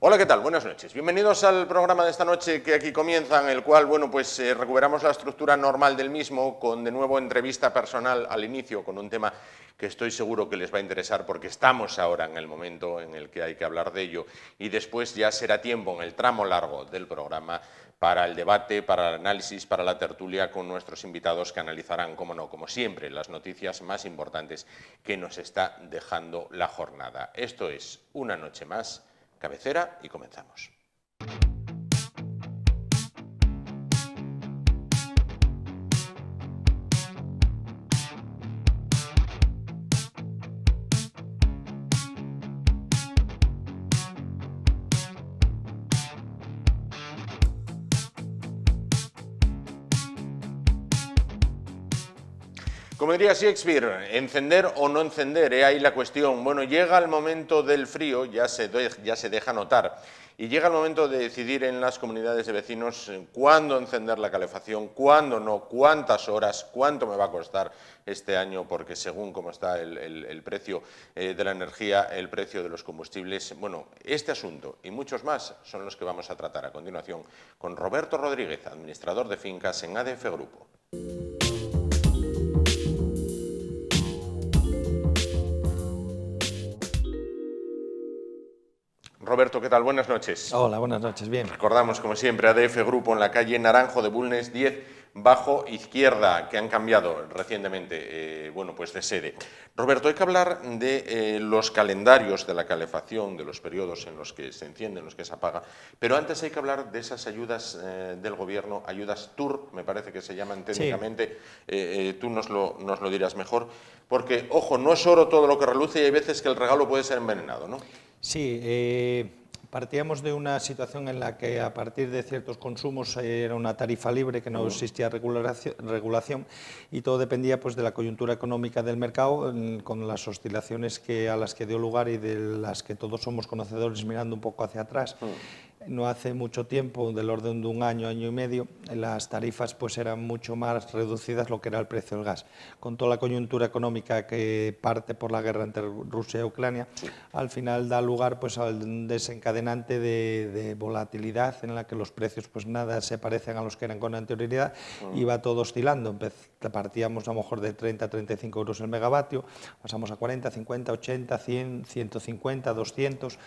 Hola, ¿qué tal? Buenas noches. Bienvenidos al programa de esta noche que aquí comienza, en el cual, recuperamos la estructura normal del mismo, con de nuevo entrevista personal al inicio, con un tema que estoy seguro que les va a interesar porque estamos ahora en el momento en el que hay que hablar de ello, y después ya será tiempo en el tramo largo del programa para el debate, para el análisis, para la tertulia con nuestros invitados que analizarán, como no, como siempre, las noticias más importantes que nos está dejando la jornada. Esto es Una Noche Más, cabecera, y comenzamos. Como diría Shakespeare, encender o no encender, ahí la cuestión. Bueno, llega el momento del frío, ya se deja notar, y llega el momento de decidir en las comunidades de vecinos cuándo encender la calefacción, cuándo no, cuántas horas, cuánto me va a costar este año, porque según cómo está el precio de la energía, el precio de los combustibles. Bueno, este asunto y muchos más son los que vamos a tratar a continuación con Roberto Rodríguez, administrador de fincas en ADF Grupo. Roberto, ¿qué tal? Buenas noches. Hola, buenas noches, bien. Recordamos, como siempre, ADF Grupo en la calle Naranjo de Bulnes 10, bajo izquierda, que han cambiado recientemente de sede. Roberto, hay que hablar de los calendarios de la calefacción, de los periodos en los que se enciende, en los que se apaga, pero antes hay que hablar de esas ayudas del Gobierno, ayudas TUR, me parece que se llaman técnicamente, sí. Tú nos lo dirás mejor, porque, ojo, no es oro todo lo que reluce y hay veces que el regalo puede ser envenenado, ¿no? Sí, partíamos de una situación en la que a partir de ciertos consumos era una tarifa libre, que no existía regulación, y todo dependía pues, de la coyuntura económica del mercado, con las oscilaciones a las que dio lugar y de las que todos somos conocedores mirando un poco hacia atrás. No hace mucho tiempo, del orden de un año, año y medio, las tarifas pues eran mucho más reducidas lo que era el precio del gas. Con toda la coyuntura económica que parte por la guerra entre Rusia y Ucrania, al final da lugar pues al desencadenante de volatilidad en la que los precios pues nada se parecen a los que eran con anterioridad y va todo oscilando. Partíamos a lo mejor de 30 a 35 euros el megavatio, pasamos a 40, 50, 80, 100, 150, 200.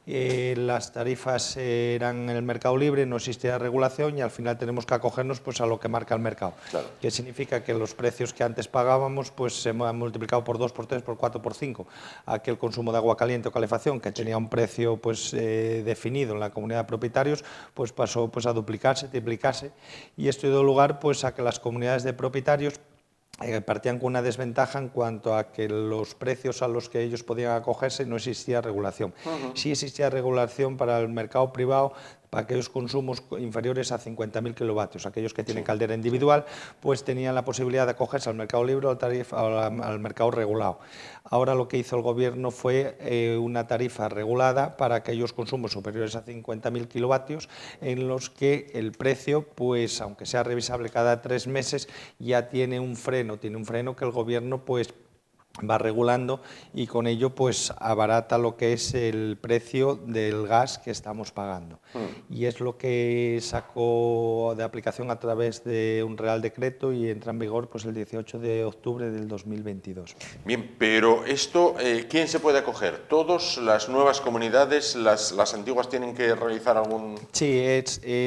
Las tarifas eran en el mercado libre, no existía regulación y al final tenemos que acogernos pues, a lo que marca el mercado. Claro. Que significa que los precios que antes pagábamos pues, se han multiplicado por 2, por 3, por 4, por 5. Aquel consumo de agua caliente o calefacción que tenía un precio pues, definido en la comunidad de propietarios pues, pasó pues, a duplicarse, triplicarse, y esto dio lugar pues, a que las comunidades de propietarios partían con una desventaja en cuanto a que los precios a los que ellos podían acogerse no existía regulación. Sí existía regulación para el mercado privado, para aquellos consumos inferiores a 50.000 kilovatios. Aquellos que tienen caldera individual, pues tenían la posibilidad de acogerse al mercado libre o al mercado regulado. Ahora lo que hizo el Gobierno fue una tarifa regulada para aquellos consumos superiores a 50.000 kilovatios, en los que el precio, pues aunque sea revisable cada 3 meses, ya tiene un freno que el Gobierno pues va regulando y con ello pues abarata lo que es el precio del gas que estamos pagando. Y es lo que sacó de aplicación a través de un Real Decreto y entra en vigor pues el 18 de octubre del 2022. Bien, pero esto, ¿quién se puede acoger? ¿Todos, las nuevas comunidades, las antiguas tienen que realizar algún...? Sí,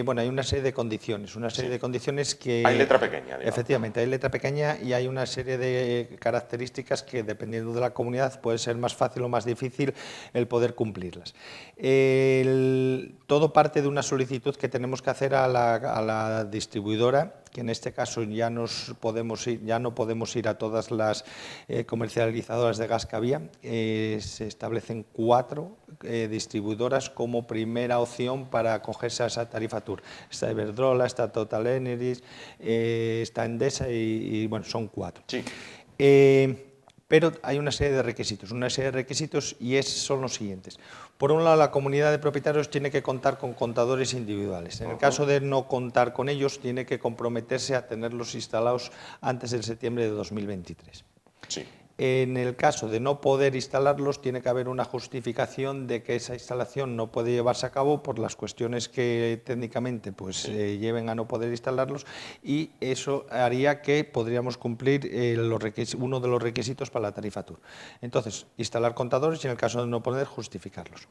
bueno, hay una serie de condiciones, que... Hay letra pequeña, digamos. Efectivamente, hay letra pequeña y hay una serie de características que dependiendo de la comunidad puede ser más fácil o más difícil el poder cumplirlas. Todo parte de una solicitud que tenemos que hacer a la distribuidora, que en este caso ya no podemos ir a todas las comercializadoras de gas que había. Se establecen 4 distribuidoras como primera opción para acogerse a esa tarifa TUR. Está Iberdrola, está Total Energies, está Endesa y bueno, son 4. Sí. Pero hay una serie de requisitos, y son los siguientes. Por un lado, la comunidad de propietarios tiene que contar con contadores individuales. En el caso de no contar con ellos, tiene que comprometerse a tenerlos instalados antes del septiembre de 2023. Sí. En el caso de no poder instalarlos, tiene que haber una justificación de que esa instalación no puede llevarse a cabo por las cuestiones que técnicamente pues, lleven a no poder instalarlos, y eso haría que podríamos cumplir uno de los requisitos para la tarifa TUR. Entonces, instalar contadores y en el caso de no poder, justificarlos.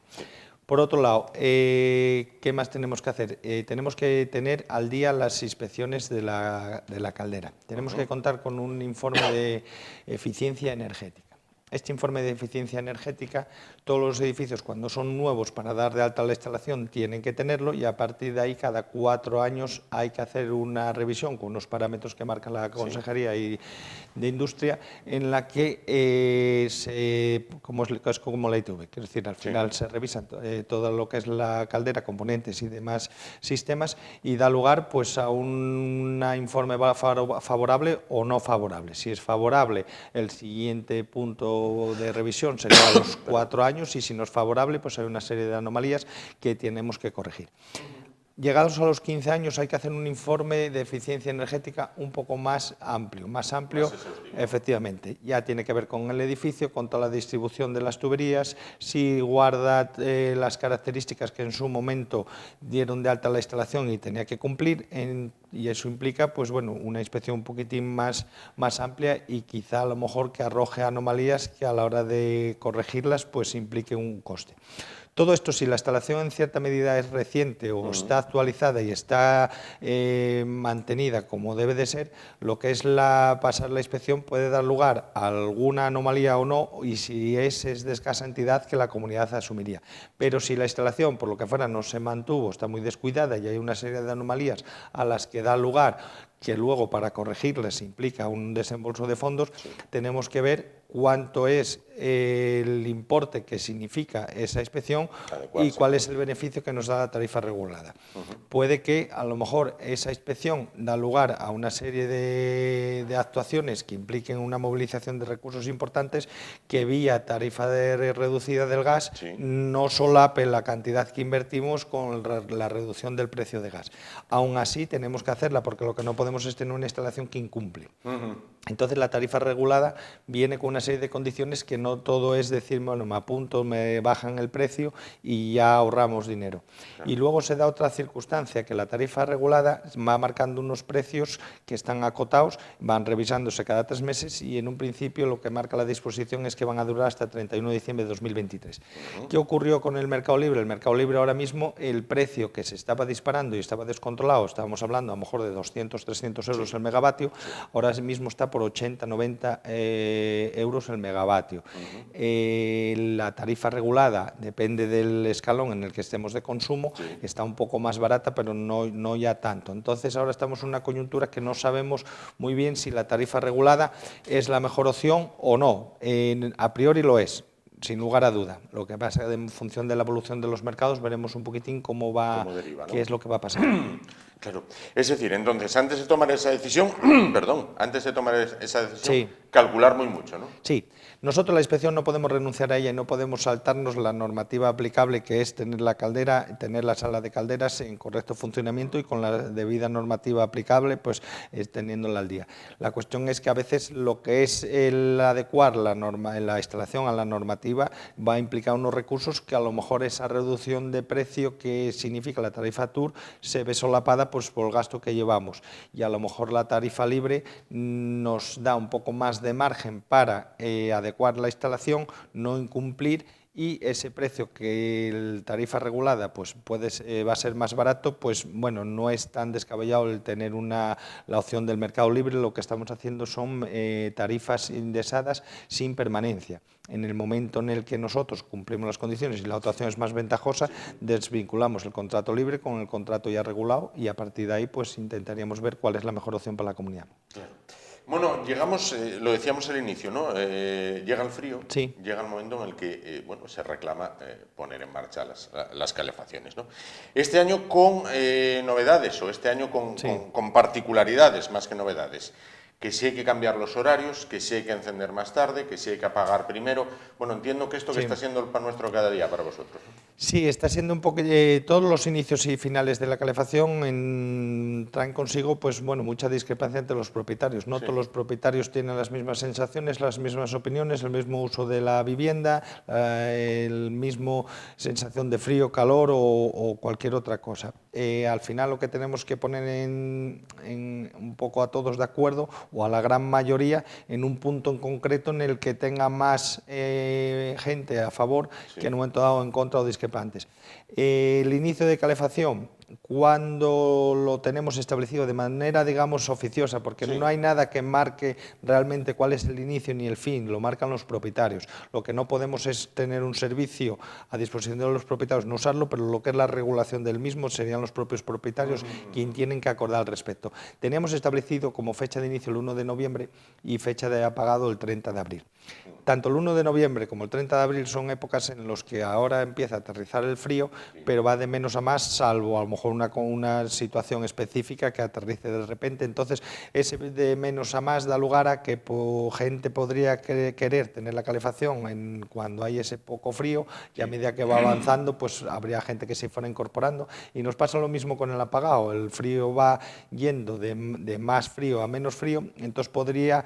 Por otro lado, ¿qué más tenemos que hacer? Tenemos que tener al día las inspecciones de la caldera. Tenemos que contar con un informe de eficiencia energética. Este informe de eficiencia energética, todos los edificios cuando son nuevos para dar de alta la instalación tienen que tenerlo, y a partir de ahí cada 4 años hay que hacer una revisión con unos parámetros que marca la Consejería de Industria, en la que es como la ITV, quiero decir, al final se revisan todo lo que es la caldera, componentes y demás sistemas, y da lugar pues a un informe favorable o no favorable. Si es favorable, el siguiente punto de revisión sería a los 4 años, y si no es favorable, pues hay una serie de anomalías que tenemos que corregir. Llegados a los 15 años hay que hacer un informe de eficiencia energética un poco más amplio, efectivamente. Ya tiene que ver con el edificio, con toda la distribución de las tuberías, si guarda las características que en su momento dieron de alta la instalación y tenía que cumplir, y eso implica pues, bueno, una inspección un poquitín más amplia, y quizá a lo mejor que arroje anomalías que a la hora de corregirlas pues implique un coste. Todo esto, si la instalación en cierta medida es reciente o está actualizada y está mantenida como debe de ser, lo que es pasar la inspección puede dar lugar a alguna anomalía o no, y si es de escasa entidad, que la comunidad asumiría. Pero si la instalación, por lo que fuera, no se mantuvo, está muy descuidada y hay una serie de anomalías a las que da lugar, que luego para corregirles implica un desembolso de fondos, tenemos que ver cuánto es el importe que significa esa inspección y cuál es el beneficio que nos da la tarifa regulada. Puede que a lo mejor esa inspección da lugar a una serie de actuaciones que impliquen una movilización de recursos importantes, que vía tarifa reducida del gas no solape la cantidad que invertimos con la reducción del precio de gas. Aún así tenemos que hacerla, porque lo que no podemos es tener una instalación que incumple. Entonces la tarifa regulada viene con una serie de condiciones que no todo es decir, bueno, me apunto, me bajan el precio y ya ahorramos dinero. Y luego se da otra circunstancia, que la tarifa regulada va marcando unos precios que están acotados, van revisándose cada 3 meses, y en un principio lo que marca la disposición es que van a durar hasta el 31 de diciembre de 2023. ¿Qué ocurrió con el mercado libre? El mercado libre ahora mismo, el precio que se estaba disparando y estaba descontrolado, estábamos hablando a lo mejor de 200, 300 euros el megavatio, ahora mismo está por 80, 90 euros el megavatio. La tarifa regulada depende del escalón en el que estemos de consumo, está un poco más barata, pero no ya tanto. Entonces ahora estamos en una coyuntura que no sabemos muy bien si la tarifa regulada es la mejor opción o no. A priori lo es, sin lugar a duda. Lo que pasa es que en función de la evolución de los mercados veremos un poquitín cómo deriva, ¿no? Qué es lo que va a pasar. Claro. Es decir, entonces, antes de tomar esa decisión, calcular muy mucho, ¿no? Sí. Nosotros la inspección no podemos renunciar a ella y no podemos saltarnos la normativa aplicable, que es tener la caldera, tener la sala de calderas en correcto funcionamiento y con la debida normativa aplicable, pues teniéndola al día. La cuestión es que a veces lo que es el adecuar la instalación a la normativa va a implicar unos recursos que a lo mejor esa reducción de precio que significa la tarifa TUR se ve solapada pues por el gasto que llevamos, y a lo mejor la tarifa libre nos da un poco más de margen para adecuar la instalación, no incumplir, y ese precio que el tarifa regulada pues va a ser más barato, pues bueno, no es tan descabellado el tener la opción del mercado libre. Lo que estamos haciendo son tarifas indexadas sin permanencia. En el momento en el que nosotros cumplimos las condiciones y la otra opción es más ventajosa, desvinculamos el contrato libre con el contrato ya regulado, y a partir de ahí pues intentaríamos ver cuál es la mejor opción para la comunidad. Claro. Bueno, llegamos, lo decíamos al inicio, ¿no? Llega el frío, llega el momento en el que bueno, se reclama poner en marcha las calefacciones, ¿no? Este año con novedades, o este año con particularidades más que novedades. Que si hay que cambiar los horarios, que si hay que encender más tarde, que si hay que apagar primero. Bueno, entiendo que esto que está siendo el pan nuestro cada día para vosotros, ¿no? Sí, está siendo un poco... todos los inicios y finales de la calefacción traen consigo, pues bueno, mucha discrepancia entre los propietarios. No todos los propietarios tienen las mismas sensaciones, las mismas opiniones, el mismo uso de la vivienda, el mismo sensación de frío, calor o cualquier otra cosa. Al final lo que tenemos que poner un poco a todos de acuerdo, o a la gran mayoría, en un punto en concreto en el que tenga más gente a favor que en un momento dado en contra o discrepancia. El inicio de calefacción, cuando lo tenemos establecido de manera, digamos, oficiosa, porque no hay nada que marque realmente cuál es el inicio ni el fin, lo marcan los propietarios. Lo que no podemos es tener un servicio a disposición de los propietarios, no usarlo, pero lo que es la regulación del mismo serían los propios propietarios quienes tienen que acordar al respecto. Teníamos establecido como fecha de inicio el 1 de noviembre y fecha de apagado el 30 de abril. Tanto el 1 de noviembre como el 30 de abril son épocas en las que ahora empieza a aterrizar el frío, pero va de menos a más, salvo a lo mejor una situación específica que aterrice de repente. Entonces, ese de menos a más da lugar a que gente podría querer tener la calefacción cuando hay ese poco frío, y a medida que va avanzando, pues habría gente que se fuera incorporando. Y nos pasa lo mismo con el apagado. El frío va yendo de más frío a menos frío, entonces podría,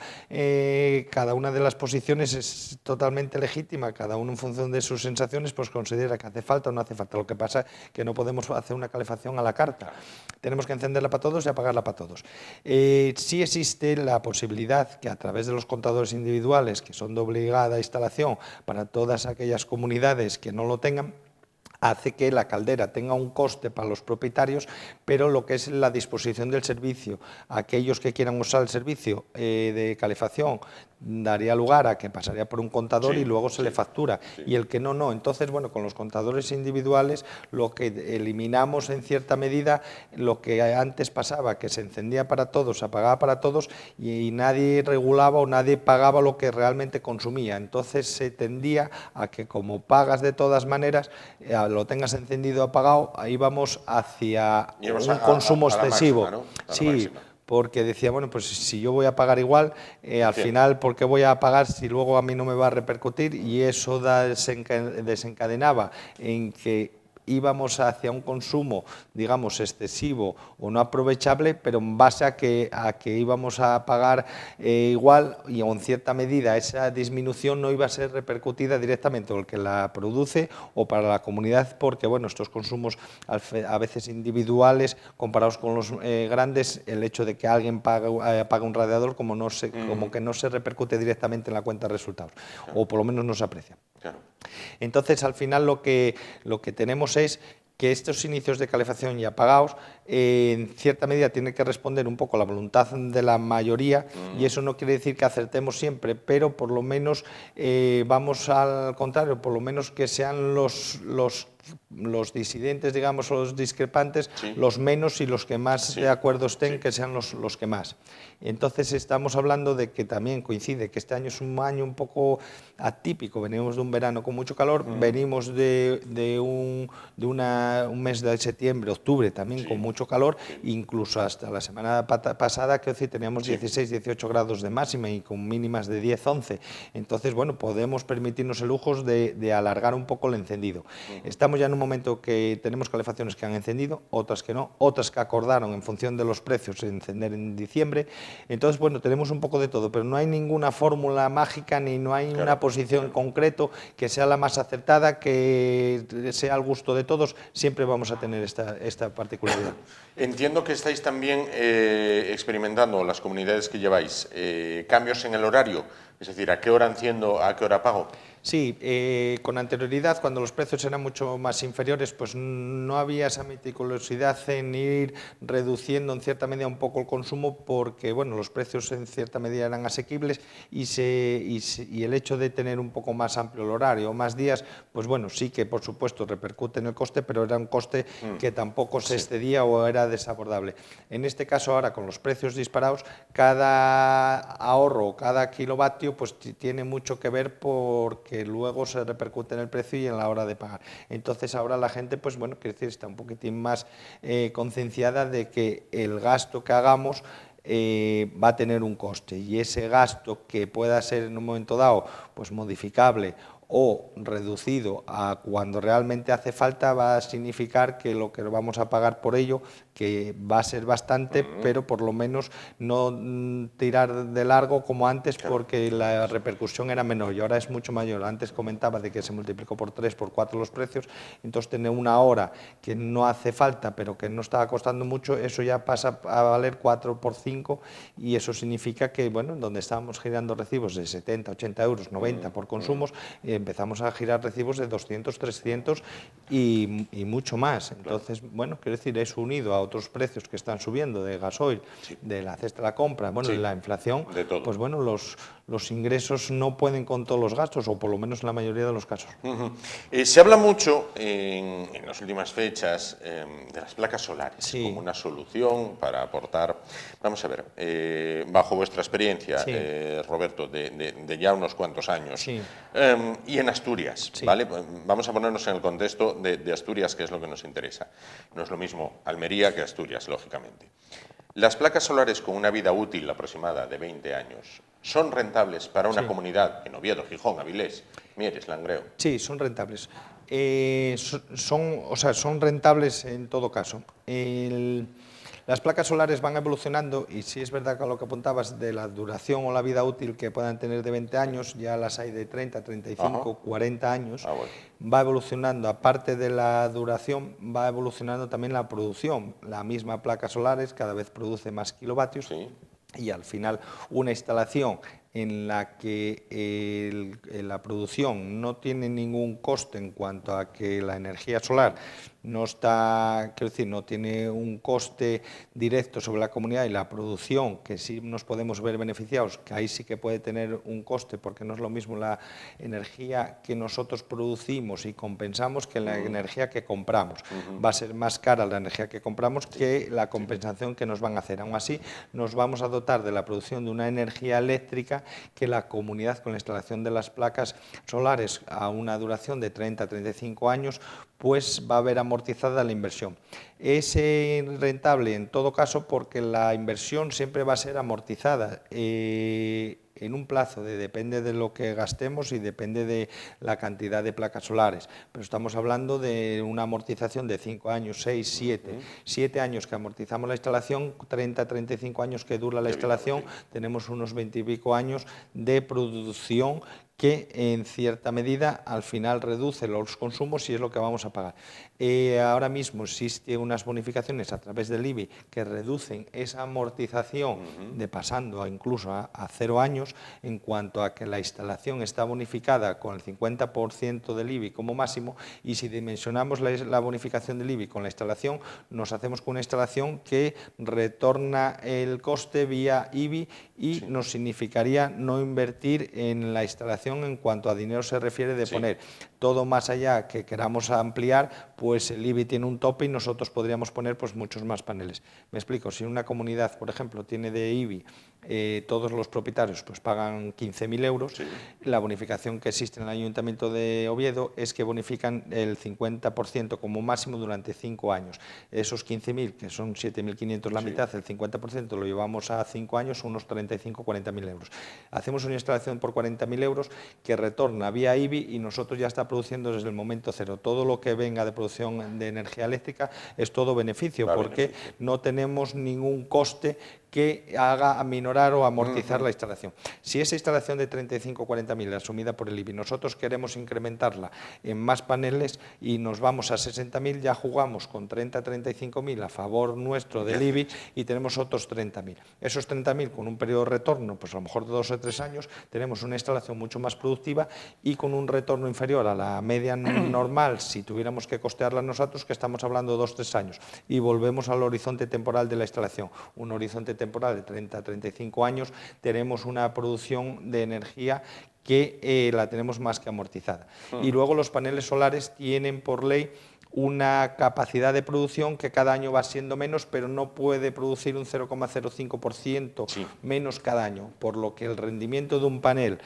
cada una de las posiciones es totalmente legítima, cada uno en función de sus sensaciones pues considera que hace falta o no hace falta. Lo que pasa es que no podemos hacer una calefacción a la carta, tenemos que encenderla para todos y apagarla para todos. Sí existe la posibilidad que a través de los contadores individuales, que son de obligada instalación para todas aquellas comunidades que no lo tengan, hace que la caldera tenga un coste para los propietarios, pero lo que es la disposición del servicio, aquellos que quieran usar el servicio de calefacción, daría lugar a que pasaría por un contador y luego se le factura, y el que no, no. Entonces, bueno, con los contadores individuales lo que eliminamos en cierta medida lo que antes pasaba, que se encendía para todos, se apagaba para todos y nadie regulaba o nadie pagaba lo que realmente consumía. Entonces se tendía a que, como pagas de todas maneras, lo tengas encendido o apagado, ahí vamos hacia un consumo excesivo. Máxima, ¿no? Sí, porque decía, bueno, pues si yo voy a pagar igual, al final, ¿por qué voy a pagar si luego a mí no me va a repercutir? Y eso desencadenaba en que íbamos hacia un consumo, digamos, excesivo o no aprovechable, pero en base a que íbamos a pagar igual, y en cierta medida esa disminución no iba a ser repercutida directamente por el que la produce o para la comunidad, porque bueno, estos consumos a veces individuales comparados con los grandes, el hecho de que alguien pague un radiador como que no se repercute directamente en la cuenta de resultados, o por lo menos no se aprecia. Entonces, al final lo que tenemos es que estos inicios de calefacción y apagados, en cierta medida, tienen que responder un poco a la voluntad de la mayoría, y eso no quiere decir que acertemos siempre, pero por lo menos vamos al contrario, por lo menos que sean los disidentes, digamos, o los discrepantes, los menos, y los que más de acuerdo estén, que sean los que más. Entonces estamos hablando de que también coincide que este año es un año un poco atípico, venimos de un verano con mucho calor, venimos de un mes de septiembre, octubre también con mucho calor, incluso hasta la semana pasada, que teníamos 16, 18 grados de máxima y con mínimas de 10, 11. Entonces, bueno, podemos permitirnos el lujo de alargar un poco el encendido. Estamos ya en un momento que tenemos calefacciones que han encendido, otras que no, otras que acordaron en función de los precios encender en diciembre. Entonces, bueno, tenemos un poco de todo, pero no hay ninguna fórmula mágica ni no hay una posición en concreto que sea la más acertada, que sea al gusto de todos. Siempre vamos a tener esta particularidad. Entiendo que estáis también experimentando, las comunidades que lleváis, cambios en el horario, es decir, a qué hora enciendo, a qué hora apago. Sí, con anterioridad, cuando los precios eran mucho más inferiores, pues no había esa meticulosidad en ir reduciendo en cierta medida un poco el consumo, porque bueno, los precios en cierta medida eran asequibles, y el hecho de tener un poco más amplio el horario, más días, pues bueno, sí que por supuesto repercute en el coste, pero era un coste que tampoco se excedía o era desabordable. En este caso, ahora con los precios disparados, cada ahorro, cada kilovatio, pues tiene mucho que ver, porque luego se repercute en el precio y en la hora de pagar. Entonces ahora la gente, pues bueno, quiere decir, está un poquitín más concienciada de que el gasto que hagamos va a tener un coste, y ese gasto, que pueda ser en un momento dado pues modificable o reducido a cuando realmente hace falta, va a significar que lo que vamos a pagar por ello, que va a ser bastante, pero por lo menos no tirar de largo como antes, porque la repercusión era menor y ahora es mucho mayor. Antes comentaba de que se multiplicó por 3, por 4 los precios, entonces tener una hora que no hace falta, pero que no estaba costando mucho, eso ya pasa a valer 4 por 5 y eso significa que, bueno, donde estábamos girando recibos de 70, 80 euros, 90 por consumos, empezamos a girar recibos de 200, 300 y mucho más. Entonces, bueno, quiero decir, eso unido a otros precios que están subiendo de gasoil, de la cesta de la compra, bueno, la inflación, pues bueno, los ingresos no pueden con todos los gastos, o por lo menos en la mayoría de los casos. Se habla mucho en las últimas fechas de las placas solares como una solución para aportar, vamos a ver, bajo vuestra experiencia, Roberto, de ya unos cuantos años, y en Asturias, ¿vale? Vamos a ponernos en el contexto de Asturias, que es lo que nos interesa. No es lo mismo Almería que Asturias, lógicamente. Las placas solares con una vida útil aproximada de 20 años son rentables para una comunidad en Oviedo, Gijón, Avilés, Mieres, Langreo. Sí, son rentables. Son rentables en todo caso. Las placas solares van evolucionando y sí es verdad que lo que apuntabas de la duración o la vida útil que puedan tener de 20 años, ya las hay de 30, 35, 40 años, va evolucionando, aparte de la duración, va evolucionando también la producción. La misma placa solares cada vez produce más kilovatios y al final una instalación en la que la producción no tiene ningún coste en cuanto a que la energía solar no está, quiero decir, no tiene un coste directo sobre la comunidad y la producción, que sí nos podemos ver beneficiados, que ahí sí que puede tener un coste, porque no es lo mismo la energía que nosotros producimos y compensamos que la energía que compramos. Va a ser más cara la energía que compramos que la compensación que nos van a hacer. Aún así, nos vamos a dotar de la producción de una energía eléctrica que la comunidad, con la instalación de las placas solares a una duración de 30-35 años, pues va a haber amortizada la inversión. Es rentable en todo caso porque la inversión siempre va a ser amortizada en un plazo, depende de lo que gastemos y depende de la cantidad de placas solares, pero estamos hablando de una amortización de 5 años, 6, 7, 7 años que amortizamos la instalación, 30, 35 años que dura la instalación, tenemos unos 20 y pico años de producción que en cierta medida al final reduce los consumos y es lo que vamos a pagar. Ahora mismo existen unas bonificaciones a través del IBI que reducen esa amortización de pasando incluso a 0 años en cuanto a que la instalación está bonificada con el 50% del IBI como máximo y si dimensionamos la bonificación del IBI con la instalación nos hacemos con una instalación que retorna el coste vía IBI y nos significaría no invertir en la instalación en cuanto a dinero se refiere de poner todo más allá que queramos ampliar, pues el IBI tiene un tope y nosotros podríamos poner pues muchos más paneles. Me explico, si una comunidad, por ejemplo, tiene de IBI, todos los propietarios pues pagan 15.000 euros, la bonificación que existe en el Ayuntamiento de Oviedo es que bonifican el 50% como máximo durante 5 años. Esos 15.000, que son 7.500 la mitad, el 50% lo llevamos a 5 años, unos 35-40.000 euros. Hacemos una instalación por 40.000 euros que retorna vía IBI y nosotros ya está produciendo desde el momento cero. Todo lo que venga de producción de energía eléctrica es todo beneficio, porque no tenemos ningún coste que haga aminorar o amortizar la instalación. Si esa instalación de 35-40.000 asumida por el IBI, nosotros queremos incrementarla en más paneles y nos vamos a 60.000, ya jugamos con 30-35.000 a favor nuestro del IBI y tenemos otros 30.000. Esos 30.000 con un periodo de retorno, pues a lo mejor de 2 o 3 años, tenemos una instalación mucho más productiva y con un retorno inferior a la media normal, si tuviéramos que costearla nosotros, que estamos hablando de 2 o 3 años. Y volvemos al horizonte temporal de la instalación, un horizonte temporal de 30 a 35 años, tenemos una producción de energía que la tenemos más que amortizada. Y luego los paneles solares tienen por ley una capacidad de producción que cada año va siendo menos, pero no puede producir un 0,05% menos cada año, por lo que el rendimiento de un panel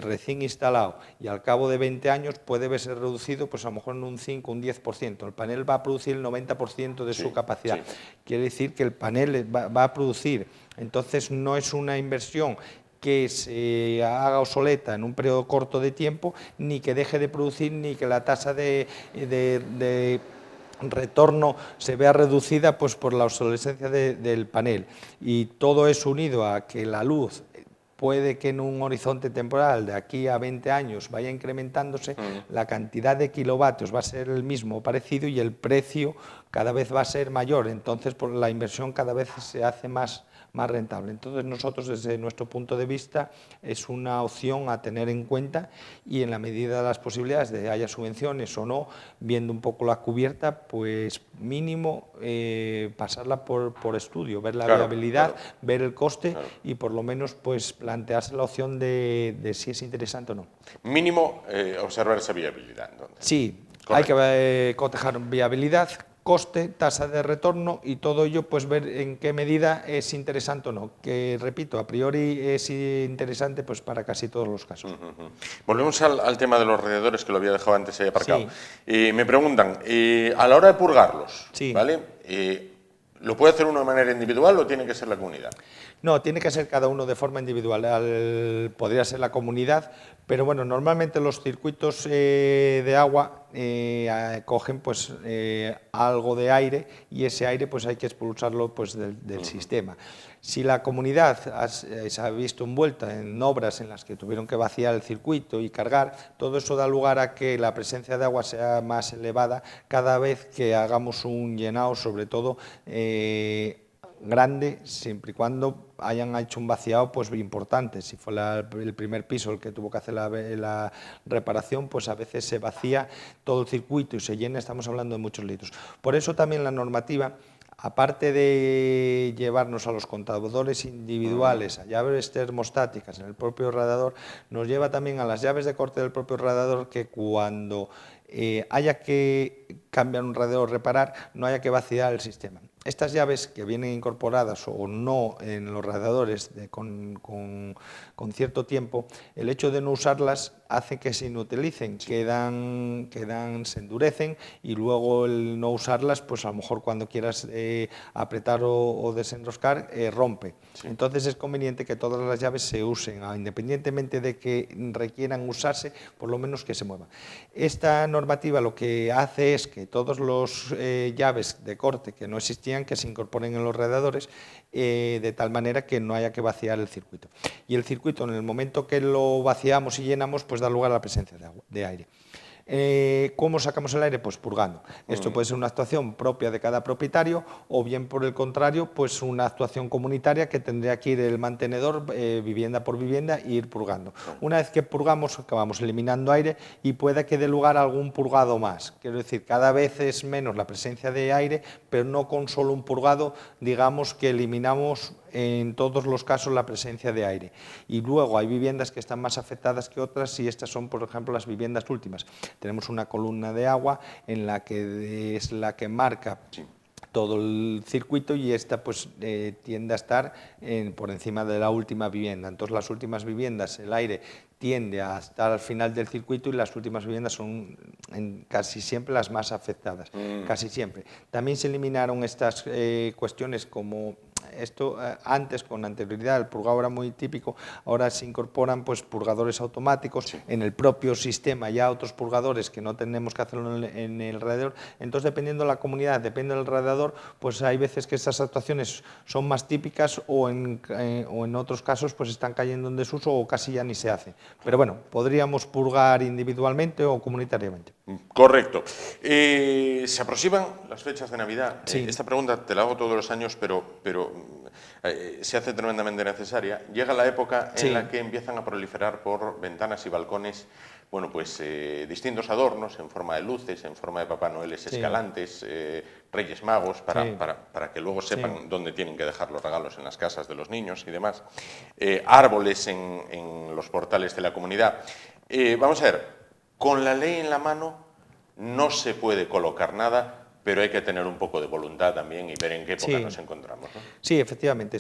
recién instalado y al cabo de 20 años puede verse reducido pues a lo mejor en un 5, un 10%. El panel va a producir el 90% de su capacidad. Quiere decir que el panel va a producir, entonces no es una inversión que se haga obsoleta en un periodo corto de tiempo, ni que deje de producir, ni que la tasa de retorno se vea reducida pues por la obsolescencia del panel. Y todo eso unido a que la luz puede que en un horizonte temporal de aquí a 20 años vaya incrementándose, la cantidad de kilovatios va a ser el mismo o parecido y el precio cada vez va a ser mayor. Entonces, por la inversión cada vez se hace más rentable. Entonces, nosotros, desde nuestro punto de vista, es una opción a tener en cuenta y en la medida de las posibilidades de haya subvenciones o no, viendo un poco la cubierta, pues mínimo pasarla por estudio, ver la viabilidad, ver el coste y por lo menos pues plantearse la opción de si es interesante o no. Mínimo observar esa viabilidad, entonces. Sí, correcto. Hay que cotejar viabilidad, coste, tasa de retorno y todo ello, pues ver en qué medida es interesante o no. Que, repito, a priori es interesante pues para casi todos los casos. Volvemos al tema de los radiadores, que lo había dejado antes ahí aparcado. Sí. Me preguntan, a la hora de purgarlos, sí, ¿vale? ¿Lo puede hacer uno de manera individual o tiene que ser la comunidad? No, tiene que ser cada uno de forma individual. Podría ser la comunidad, pero bueno, normalmente los circuitos de agua cogen pues algo de aire y ese aire pues hay que expulsarlo pues del sistema. Si la comunidad se ha visto envuelta en obras en las que tuvieron que vaciar el circuito y cargar, todo eso da lugar a que la presencia de agua sea más elevada cada vez que hagamos un llenado, sobre todo grande, siempre y cuando hayan hecho un vaciado pues importante. Si fue el primer piso el que tuvo que hacer la reparación, pues a veces se vacía todo el circuito y se llena, estamos hablando de muchos litros. Por eso también la normativa, aparte de llevarnos a los contadores individuales, a llaves termostáticas en el propio radiador, nos lleva también a las llaves de corte del propio radiador, que cuando haya que cambiar un radiador o reparar, no haya que vaciar el sistema. Estas llaves, que vienen incorporadas o no en los radiadores con cierto tiempo, el hecho de no usarlas hace que se inutilicen, se endurecen y luego el no usarlas, pues a lo mejor cuando quieras apretar o desenroscar, rompe. Sí. Entonces es conveniente que todas las llaves se usen, independientemente de que requieran usarse, por lo menos que se muevan. Esta normativa lo que hace es que todos los llaves de corte que no existían, que se incorporen en los radiadores, de tal manera que no haya que vaciar el circuito. Y el circuito, en el momento que lo vaciamos y llenamos, pues da lugar a la presencia de aire. ¿Cómo sacamos el aire? Pues purgando. Esto puede ser una actuación propia de cada propietario o bien, por el contrario, pues una actuación comunitaria que tendría que ir el mantenedor vivienda por vivienda e ir purgando. Una vez que purgamos, acabamos eliminando aire y puede que dé lugar a algún purgado más. Quiero decir, cada vez es menos la presencia de aire, pero no con solo un purgado, digamos que eliminamos en todos los casos la presencia de aire. Y luego hay viviendas que están más afectadas que otras y estas son, por ejemplo, las viviendas últimas. Tenemos una columna de agua en la que es la que marca todo el circuito y esta pues tiende a estar por encima de la última vivienda. Entonces las últimas viviendas, el aire tiende a estar al final del circuito y las últimas viviendas son casi siempre las más afectadas, casi siempre. También se eliminaron estas cuestiones como esto antes, con anterioridad, el purgado era muy típico, ahora se incorporan pues purgadores automáticos en el propio sistema, ya otros purgadores que no tenemos que hacerlo en el radiador. Entonces, dependiendo de la comunidad, depende del radiador, pues hay veces que estas actuaciones son más típicas o en otros casos pues están cayendo en desuso o casi ya ni se hace. Pero bueno, podríamos purgar individualmente o comunitariamente. Correcto. Se aproximan las fechas de Navidad. Sí. Esta pregunta te la hago todos los años, pero se hace tremendamente necesaria. Llega la época en la que empiezan a proliferar por ventanas y balcones, bueno, pues distintos adornos en forma de luces, en forma de Papá Noeles escalantes, Reyes Magos, para que luego sepan dónde tienen que dejar los regalos en las casas de los niños y demás. Árboles en los portales de la comunidad. Vamos a ver, con la ley en la mano no se puede colocar nada pero hay que tener un poco de voluntad también y ver en qué época nos encontramos, ¿no? Sí, efectivamente.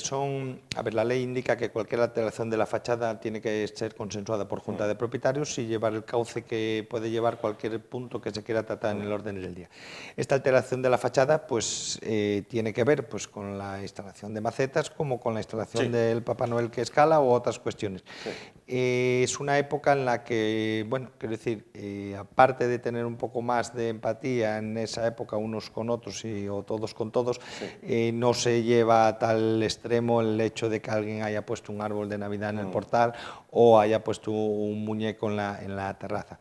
A ver, la ley indica que cualquier alteración de la fachada tiene que ser consensuada por Junta de Propietarios y llevar el cauce que puede llevar cualquier punto que se quiera tratar en el orden del día. Esta alteración de la fachada pues tiene que ver pues con la instalación de macetas como con la instalación del Papá Noel que escala u otras cuestiones. Es una época en la que, bueno, quiero decir, aparte de tener un poco más de empatía en esa época unos con otros o todos con todos, no se lleva a tal extremo el hecho de que alguien haya puesto un árbol de Navidad en el portal o haya puesto un muñeco en la terraza,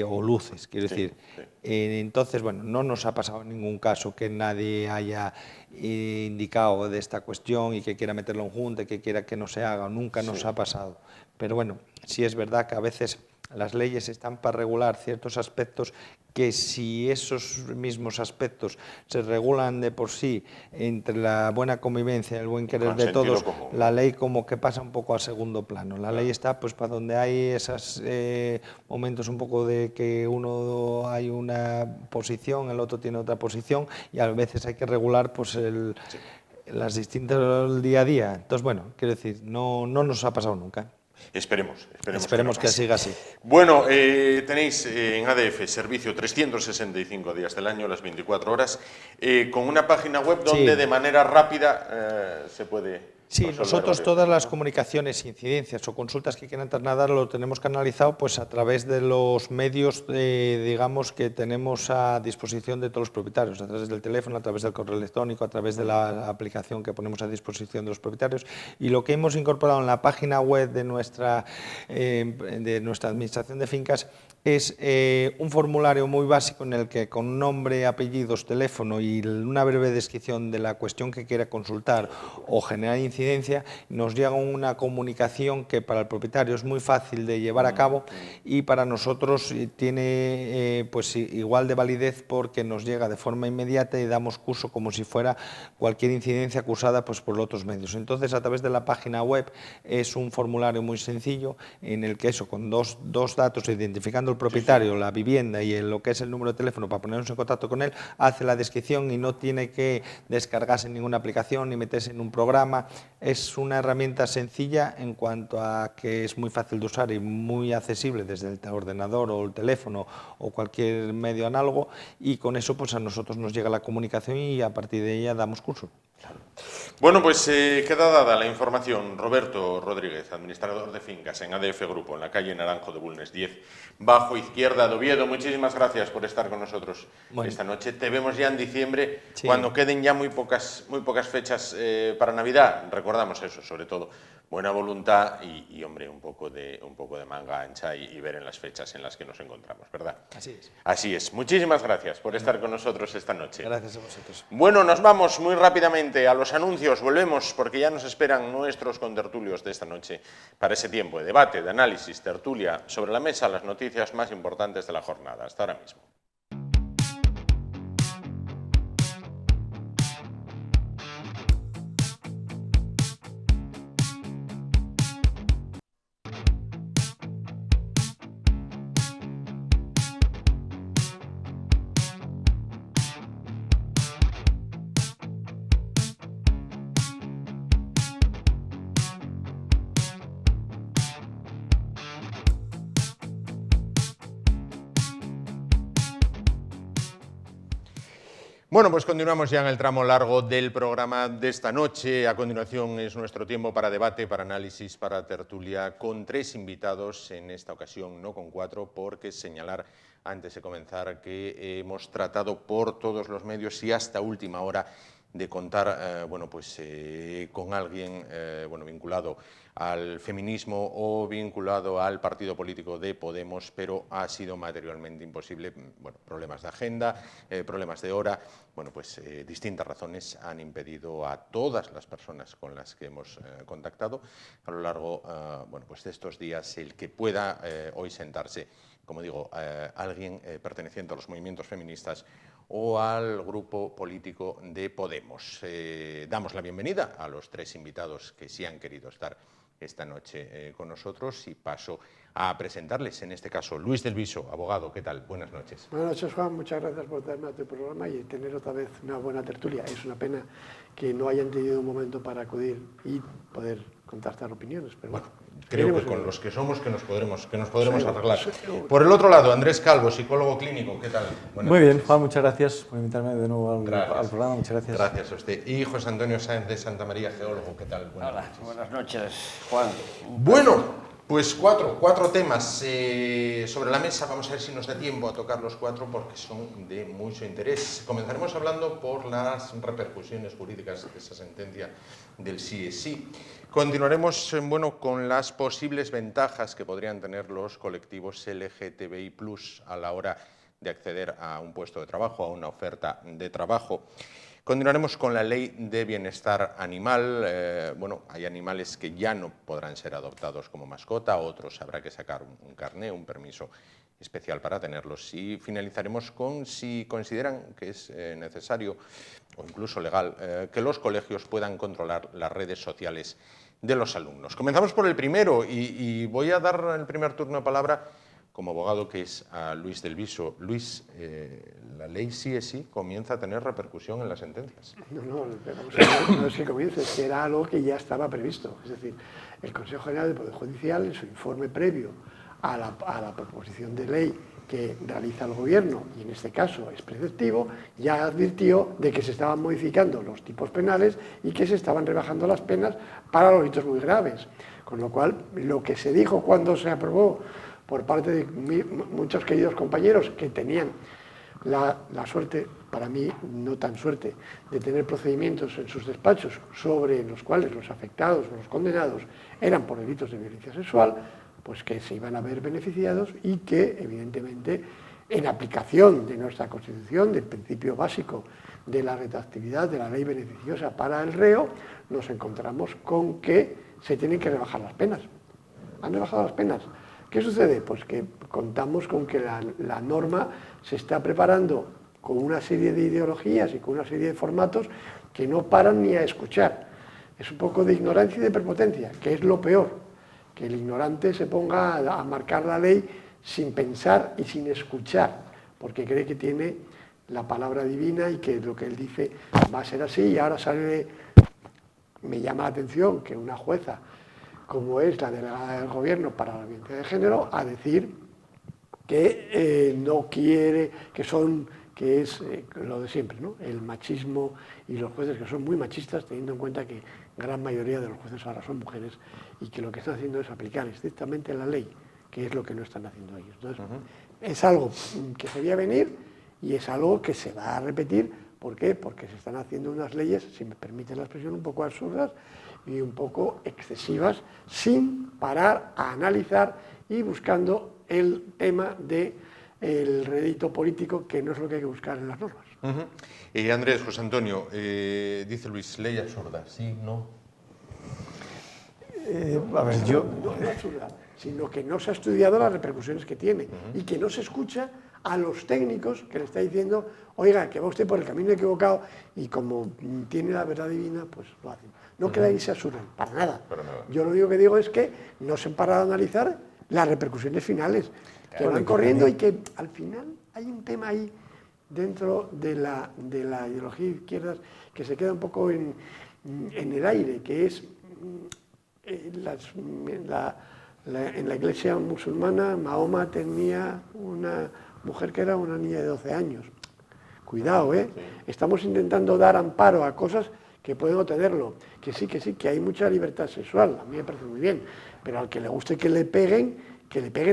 o luces, quiero decir. Entonces, bueno, no nos ha pasado en ningún caso que nadie haya indicado de esta cuestión y que quiera meterlo en junta, que quiera que no se haga, nunca nos ha pasado. Pero bueno, sí es verdad que a veces las leyes están para regular ciertos aspectos que si esos mismos aspectos se regulan de por sí entre la buena convivencia y el buen querer de todos, la ley como que pasa un poco a segundo plano. La ley está pues para donde hay esos momentos un poco de que uno hay una posición, el otro tiene otra posición y a veces hay que regular pues las distintas día a día. Entonces, bueno, quiero decir, no nos ha pasado nunca. Esperemos que siga así. Bueno, tenéis en ADF servicio 365 días del año, las 24 horas, con una página web donde de manera rápida se puede... Sí, nosotros todas las comunicaciones, incidencias o consultas que quieran trasladar lo tenemos canalizado pues a través de los medios, digamos, que tenemos a disposición de todos los propietarios, a través del teléfono, a través del correo electrónico, a través de la aplicación que ponemos a disposición de los propietarios. Y lo que hemos incorporado en la página web de nuestra administración de fincas es un formulario muy básico en el que con nombre, apellidos, teléfono y una breve descripción de la cuestión que quiera consultar o generar incidencia, nos llega una comunicación que para el propietario es muy fácil de llevar a cabo y para nosotros tiene pues igual de validez porque nos llega de forma inmediata y damos curso como si fuera cualquier incidencia acusada pues por otros medios. Entonces, a través de la página web es un formulario muy sencillo en el que eso, con dos datos, identificando el propietario, la vivienda y lo que es el número de teléfono para ponernos en contacto con él, hace la descripción y no tiene que descargarse en ninguna aplicación ni meterse en un programa. Es una herramienta sencilla en cuanto a que es muy fácil de usar y muy accesible desde el ordenador o el teléfono o cualquier medio análogo y con eso pues a nosotros nos llega la comunicación y a partir de ella damos curso. Bueno, pues queda dada la información. Roberto Rodríguez, administrador de fincas en ADF Grupo, en la calle Naranjo de Bulnes 10, bajo izquierda de Oviedo. Muchísimas gracias por estar con nosotros esta noche. Te vemos ya en diciembre, cuando queden ya muy pocas fechas para Navidad. Recordamos eso, sobre todo, buena voluntad y hombre, un poco de manga ancha y ver en las fechas en las que nos encontramos, ¿verdad? Así es. Así es. Muchísimas gracias por estar con nosotros esta noche. Gracias a vosotros. Bueno, nos vamos muy rápidamente a los anuncios. Volvemos porque ya nos esperan nuestros contertulios de esta noche para ese tiempo de debate, de análisis, tertulia, sobre la mesa las noticias más importantes de la jornada. Hasta ahora mismo. Bueno, pues continuamos ya en el tramo largo del programa de esta noche. A continuación es nuestro tiempo para debate, para análisis, para tertulia, con 3 invitados, en esta ocasión no con 4, porque señalar antes de comenzar que hemos tratado por todos los medios y hasta última hora de contar con alguien vinculado al feminismo o vinculado al partido político de Podemos, pero ha sido materialmente imposible. Problemas de agenda, problemas de hora, distintas razones han impedido a todas las personas con las que hemos contactado a lo largo de estos días el que pueda hoy sentarse, como digo, alguien perteneciente a los movimientos feministas o al grupo político de Podemos. Damos la bienvenida a los 3 invitados que sí han querido estar esta noche con nosotros y paso a presentarles, en este caso, Luis del Viso, abogado. ¿Qué tal? Buenas noches. Buenas noches, Juan. Muchas gracias por darme a tu programa y tener otra vez una buena tertulia. Es una pena que no hayan tenido un momento para acudir y poder contrastar opiniones, pero bueno. Creo que con los que somos que nos podremos arreglar. Por el otro lado, Andrés Calvo, psicólogo clínico, ¿qué tal? Muy bien, Juan, muchas gracias por invitarme de nuevo al programa, muchas gracias. Gracias a usted. Y José Antonio Sáenz de Santa María, geólogo, ¿qué tal? Buenas noches, Juan. Bueno, pues cuatro temas sobre la mesa. Vamos a ver si nos da tiempo a tocar los cuatro porque son de mucho interés. Comenzaremos hablando por las repercusiones jurídicas de esa sentencia del sí es sí. Continuaremos con las posibles ventajas que podrían tener los colectivos LGTBI+ a la hora de acceder a un puesto de trabajo, a una oferta de trabajo. Continuaremos con la ley de bienestar animal. Hay animales que ya no podrán ser adoptados como mascota, otros habrá que sacar un carné, un permiso especial para tenerlos. Y finalizaremos con si consideran que es necesario o incluso legal que los colegios puedan controlar las redes sociales de los alumnos. Comenzamos por el primero y voy a dar el primer turno de palabra como abogado, que es a Luis del Viso. Luis, la ley sí es sí comienza a tener repercusión en las sentencias. No es que comience, es que era algo que ya estaba previsto. Es decir, el Consejo General del Poder Judicial, en su informe previo a la proposición de ley que realiza el Gobierno, y en este caso es preceptivo, ya advirtió de que se estaban modificando los tipos penales y que se estaban rebajando las penas para los delitos muy graves. Con lo cual, lo que se dijo cuando se aprobó por parte de muchos queridos compañeros que tenían la suerte, para mí no tan suerte, de tener procedimientos en sus despachos sobre los cuales los afectados o los condenados eran por delitos de violencia sexual, pues que se iban a ver beneficiados y que, evidentemente, en aplicación de nuestra Constitución, del principio básico de la retroactividad de la ley beneficiosa para el reo, nos encontramos con que se tienen que rebajar las penas. Han rebajado las penas. ¿Qué sucede? Pues que contamos con que la norma se está preparando con una serie de ideologías y con una serie de formatos que no paran ni a escuchar. Es un poco de ignorancia y de prepotencia, que es lo peor, que el ignorante se ponga a marcar la ley sin pensar y sin escuchar, porque cree que tiene la palabra divina y que lo que él dice va a ser así. Y ahora me llama la atención que una jueza, como es la delegada del Gobierno para la violencia de género, a decir que no quiere, que es lo de siempre, ¿no? El machismo y los jueces que son muy machistas, teniendo en cuenta que gran mayoría de los jueces ahora son mujeres y que lo que están haciendo es aplicar estrictamente la ley, que es lo que no están haciendo ellos. Entonces, es algo que se veía venir y es algo que se va a repetir. ¿Por qué? Porque se están haciendo unas leyes, si me permiten la expresión, un poco absurdas y un poco excesivas, sin parar a analizar y buscando el tema del rédito político, que no es lo que hay que buscar en las normas. Andrés, José Antonio, dice Luis, ley absurda, ¿sí, no? A ver, No absurda, sino que no se ha estudiado las repercusiones que tiene y que no se escucha a los técnicos que le está diciendo, oiga, que va usted por el camino equivocado, y como tiene la verdad divina, pues lo hacen. No que la ley se absurda, para nada. Yo lo único que digo es que no se han parado a analizar las repercusiones finales que van corriendo y que al final hay un tema ahí dentro de la ideología de izquierdas que se queda un poco en el aire, que es en la iglesia musulmana Mahoma tenía una mujer que era una niña de 12 años. Cuidado, ¿eh? Sí. Estamos intentando dar amparo a cosas que pueden obtenerlo. Que sí, que hay mucha libertad sexual, a mí me parece muy bien, pero al que le guste que le peguen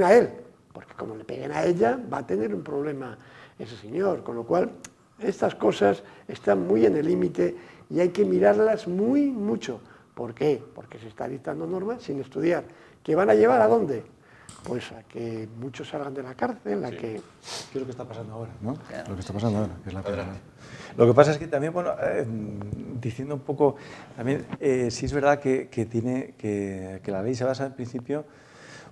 a él, porque como le peguen a ella, va a tener un problema ese señor. Con lo cual, estas cosas están muy en el límite y hay que mirarlas mucho. ¿Por qué? Porque se está dictando normas sin estudiar. ¿Que van a llevar a dónde? Pues a que muchos salgan de la cárcel, a que... ¿Qué es lo que está pasando ahora, no? Lo que está pasando ahora, que es la pena. Lo que pasa es que también, bueno, diciendo un poco, también sí es verdad que la ley se basa en principio,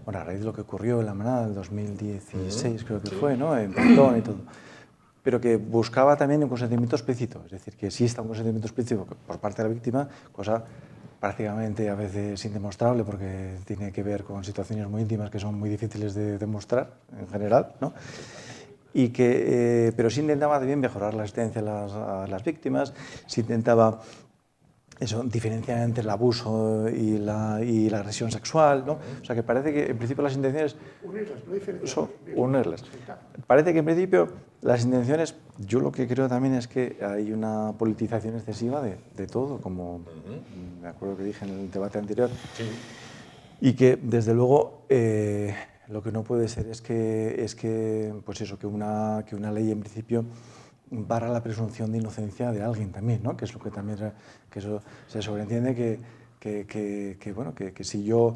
bueno, a raíz de lo que ocurrió en la manada del 2016, creo que fue, ¿no? En Pantón y todo, pero que buscaba también un consentimiento explícito, es decir, que exista un consentimiento explícito por parte de la víctima, cosa prácticamente a veces indemostrable porque tiene que ver con situaciones muy íntimas que son muy difíciles de demostrar en general, ¿no? Pero sí intentaba también mejorar la asistencia a las víctimas, sí intentaba diferenciar entre el abuso y la agresión sexual, ¿no? O sea que parece que en principio las intenciones son unirlas. Parece que en principio las intenciones, yo lo que creo también es que hay una politización excesiva de todo, como me acuerdo que dije en el debate anterior, y que desde luego lo que no puede ser es que pues eso, que una ley en principio barra la presunción de inocencia de alguien también, ¿no? Que es lo que también que eso se sobreentiende que si yo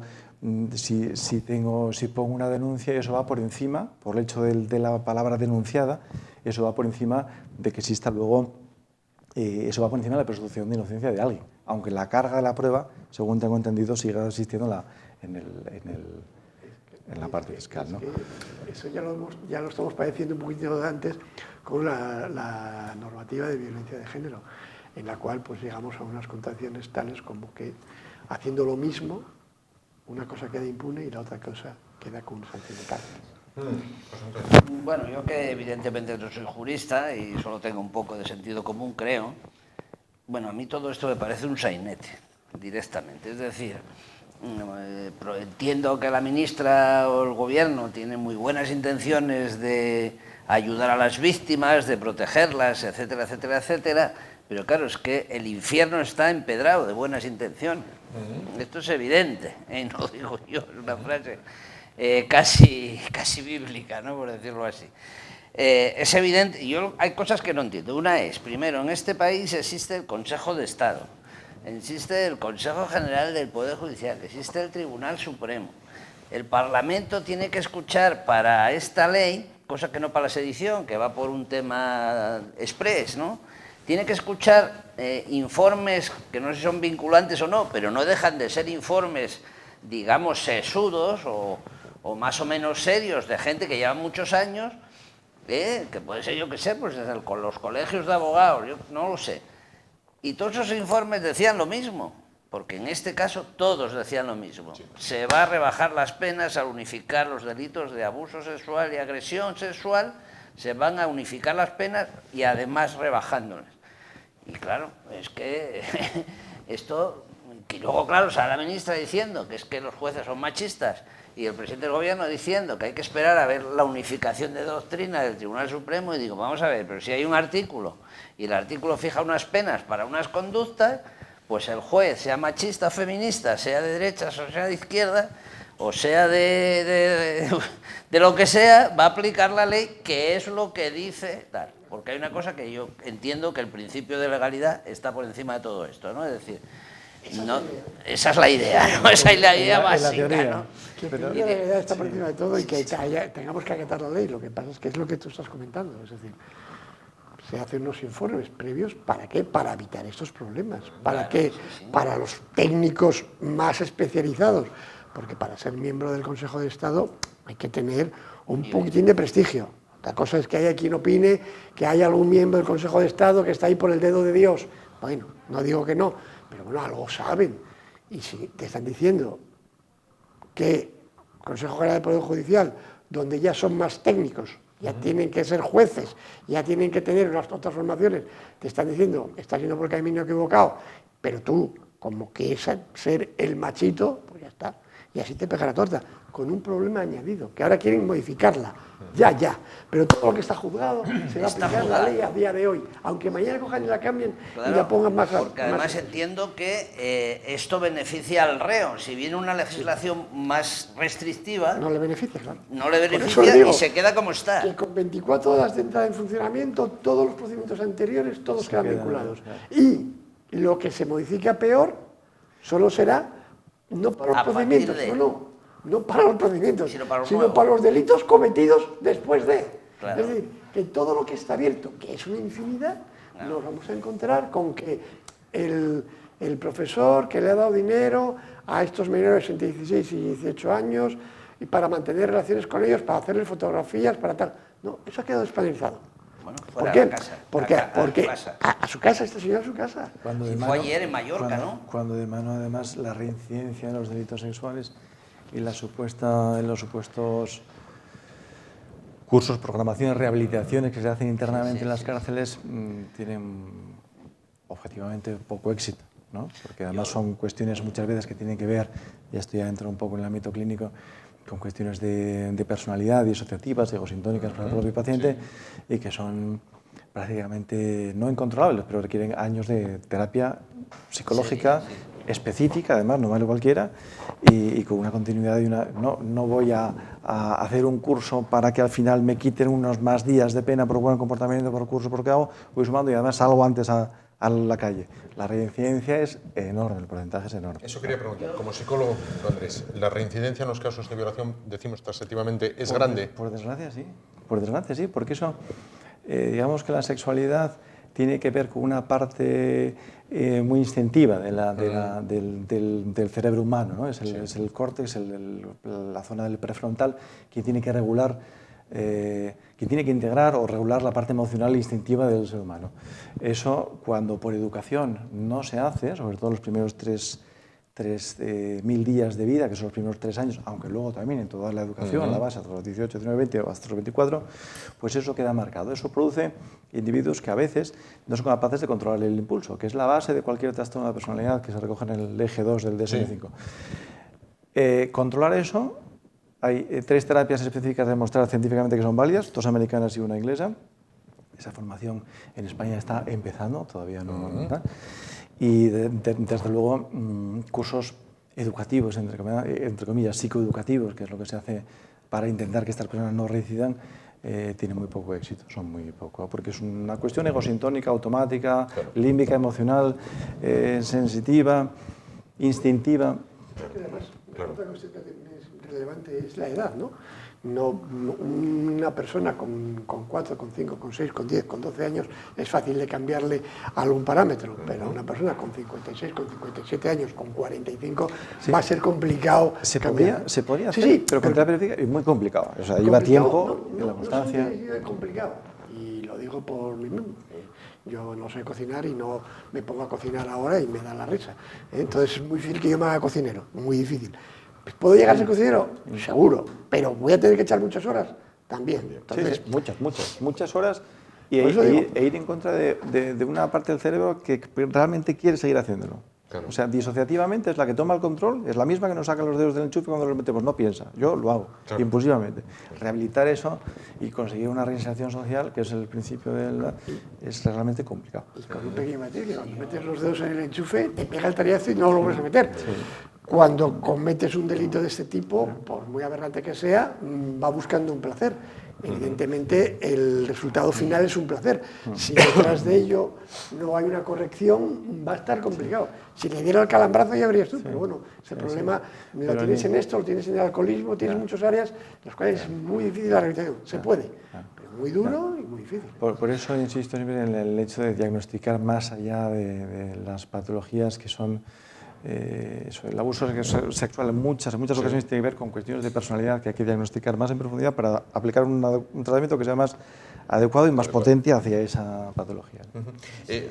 si pongo una denuncia y eso va por encima, por el hecho de la palabra denunciada, eso va por encima de que exista luego, eso va por encima de la presunción de inocencia de alguien, aunque la carga de la prueba, según tengo entendido, siga existiendo en la parte fiscal, ¿no? Eso ya lo estamos padeciendo un poquito antes con la normativa de violencia de género, en la cual pues llegamos a unas connotaciones tales como que haciendo lo mismo, una cosa queda impune y la otra cosa queda con sanción de cárcel. Bueno, yo que evidentemente no soy jurista y solo tengo un poco de sentido común, creo, bueno, a mí todo esto me parece un sainete, directamente, es decir, entiendo que la ministra o el gobierno tienen muy buenas intenciones de ayudar a las víctimas, de protegerlas, etcétera, etcétera, etcétera, pero claro, es que el infierno está empedrado de buenas intenciones. Esto es evidente, no lo digo yo, es una frase casi bíblica, ¿no? Por decirlo así. Es evidente, hay cosas que no entiendo. Una es, primero, en este país existe el Consejo de Estado, existe el Consejo General del Poder Judicial, existe el Tribunal Supremo. El Parlamento tiene que escuchar para esta ley, cosa que no para la sedición, que va por un tema exprés, ¿no? Tiene que escuchar informes que no sé si son vinculantes o no, pero no dejan de ser informes, digamos, sesudos o más o menos serios de gente que lleva muchos años, que puede ser, yo qué sé, pues desde los colegios de abogados, yo no lo sé. Y todos esos informes decían lo mismo, porque en este caso todos decían lo mismo. Se va a rebajar las penas al unificar los delitos de abuso sexual y agresión sexual, se van a unificar las penas y además rebajándolas. Y claro, es que esto, y luego claro, sale la ministra diciendo que es que los jueces son machistas y el presidente del gobierno diciendo que hay que esperar a ver la unificación de doctrina del Tribunal Supremo, y digo, vamos a ver, pero si hay un artículo y el artículo fija unas penas para unas conductas, pues el juez, sea machista o feminista, sea de derechas o sea de izquierda, o sea de lo que sea, va a aplicar la ley, que es lo que dice tal. Porque hay una cosa que yo entiendo, que el principio de legalidad está por encima de todo esto, ¿no? Es decir, esa es la idea, ¿no? Esa es la idea básica, ¿no? Que el principio de legalidad está por encima de todo y que tengamos que acatar la ley. Lo que pasa es que es lo que tú estás comentando, es decir, se hacen unos informes previos, ¿para qué? Para evitar estos problemas. ¿Para qué? Para los técnicos más especializados, porque para ser miembro del Consejo de Estado hay que tener un poquitín de prestigio. La cosa es que haya quien opine que hay algún miembro del Consejo de Estado que está ahí por el dedo de Dios. Bueno, no digo que no, pero bueno, algo saben. Y si te están diciendo que el Consejo General del Poder Judicial, donde ya son más técnicos, ya tienen que ser jueces, ya tienen que tener unas otras formaciones, te están diciendo, estás yendo por el camino equivocado, pero tú, como que es ser el machito, pues ya está. Y así te pega la torta, con un problema añadido, que ahora quieren modificarla. Ya. Pero todo lo que está juzgado se va a aplicar la ley a día de hoy. Aunque mañana cojan y la cambien, claro, y la pongan más... Porque además entiendo que esto beneficia al reo. Si viene una legislación más restrictiva... No le beneficia, claro. No le beneficia y se queda como está. Que con 24 horas de entrada en funcionamiento, todos los procedimientos anteriores, todos quedan vinculados. Y lo que se modifica peor solo será no para los procedimientos, no para los procedimientos, sino para los delitos cometidos después de. Claro. Es decir, que todo lo que está abierto, que es una infinidad, nos vamos a encontrar con que el profesor que le ha dado dinero a estos menores entre 16 y 18 años y para mantener relaciones con ellos, para hacerles fotografías, para tal. No, eso ha quedado despenalizado. Bueno, ¿Por fuera qué? a la casa. Porque casa. a su casa, este señor a su casa. Cuando de Y fue mano- ayer en Mallorca, ¿no? Cuando de mano, además, la reincidencia de los delitos sexuales y los supuestos cursos, programaciones, rehabilitaciones que se hacen internamente en las cárceles tienen objetivamente poco éxito, ¿no? Porque además son cuestiones muchas veces que tienen que ver, y esto ya entra un poco en el ámbito clínico, con cuestiones de personalidad disociativas, egosintónicas para el propio paciente y que son prácticamente no incontrolables, pero requieren años de terapia psicológica específica, además, no vale cualquiera, y con una continuidad de una... No voy a hacer un curso para que al final me quiten unos más días de pena por buen comportamiento, por el curso, por lo que hago, voy sumando y además salgo antes a la calle. La reincidencia es enorme, el porcentaje es enorme. Eso quería preguntar. Como psicólogo, Andrés, ¿la reincidencia en los casos de violación, decimos taxativamente, es grande? Por desgracia, sí. Por desgracia, sí, porque eso, digamos que la sexualidad tiene que ver con una parte muy instintiva del cerebro humano, ¿no? Es el córtex, la zona del prefrontal, que tiene que regular, que tiene que integrar o regular la parte emocional e instintiva del ser humano. Eso, cuando por educación no se hace, sobre todo los primeros 3.000 días de vida, que son los primeros 3 años, aunque luego también en toda la educación, la base, hasta los 18, 19, 20 o hasta los 24, pues eso queda marcado. Eso produce individuos que a veces no son capaces de controlar el impulso, que es la base de cualquier trastorno de personalidad que se recoge en el eje 2 del DSM-5. Controlar eso, hay 3 terapias específicas demostradas científicamente que son válidas, 2 americanas y 1 inglesa. Esa formación en España está empezando, todavía no. Y desde luego cursos educativos, entre comillas, psicoeducativos, que es lo que se hace para intentar que estas personas no reincidan, tienen muy poco éxito, son muy poco, porque es una cuestión egosintónica, automática, límbica, emocional, sensitiva, instintiva. Además, otra cuestión que es relevante es la edad, ¿no? Una persona con 4, con 5, con 6, con 10, con 12 años es fácil de cambiarle algún parámetro, pero una persona con 56, con 57 años, con 45, va a ser complicado. Se podría hacer, sí, pero con terapia es muy complicado. O sea, lleva tiempo y la constancia. No es complicado, y lo digo por mí mismo. Yo no sé cocinar y no me pongo a cocinar ahora y me da la risa. Entonces es muy difícil que yo me haga cocinero, muy difícil. ¿Puedo llegar a ser cocinero? Seguro, pero voy a tener que echar muchas horas también. Entonces, Sí, muchas horas e ir en contra de una parte del cerebro que realmente quiere seguir haciéndolo. Claro. O sea, disociativamente es la que toma el control, es la misma que nos saca los dedos del enchufe cuando los metemos, no piensa, yo lo hago, impulsivamente. Rehabilitar eso y conseguir una reinserción social, que es el principio es realmente complicado. y con un pequeño matiz, que cuando metes los dedos en el enchufe, te pega el tariazo y no lo vuelves a meter. Cuando cometes un delito de este tipo, por muy aberrante que sea, va buscando un placer. Evidentemente, el resultado final es un placer. Si detrás de ello no hay una corrección, va a estar complicado. Si le diera el calambrazo ya verías tú, pero bueno, ese problema lo tienes en esto, lo tienes en el alcoholismo, tienes muchas áreas en las cuales es muy difícil la rehabilitación. Se puede, pero muy duro y muy difícil. Por eso insisto siempre en el hecho de diagnosticar más allá de las patologías que son... el abuso sexual en muchas ocasiones tiene que ver con cuestiones de personalidad que hay que diagnosticar más en profundidad para aplicar un tratamiento que sea más adecuado y más potente hacia esa patología.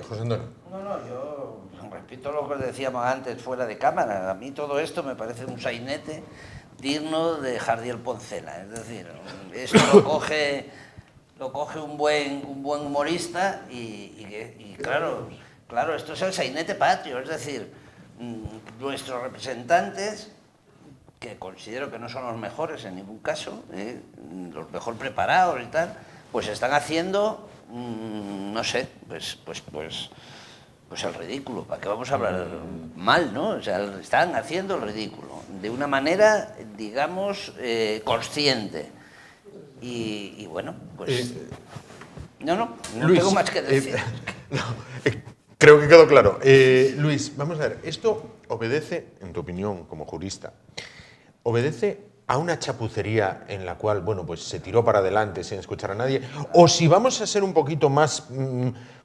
José Antonio. Yo repito lo que decíamos antes fuera de cámara. A mí todo esto me parece un sainete digno de Jardiel Poncela. Es decir, esto lo coge un buen humorista y claro, esto es el sainete patrio. Es decir, nuestros representantes, que considero que no son los mejores en ningún caso, los mejor preparados y tal, pues están haciendo, no sé, pues el ridículo. ¿Para qué vamos a hablar mal, no? O sea, están haciendo el ridículo de una manera, digamos, consciente. Y bueno, pues no Luis, tengo más que decir. Creo que quedó claro. Luis, vamos a ver, ¿esto obedece, en tu opinión como jurista, obedece a una chapucería en la cual, bueno, pues se tiró para adelante sin escuchar a nadie? O si vamos a ser un poquito más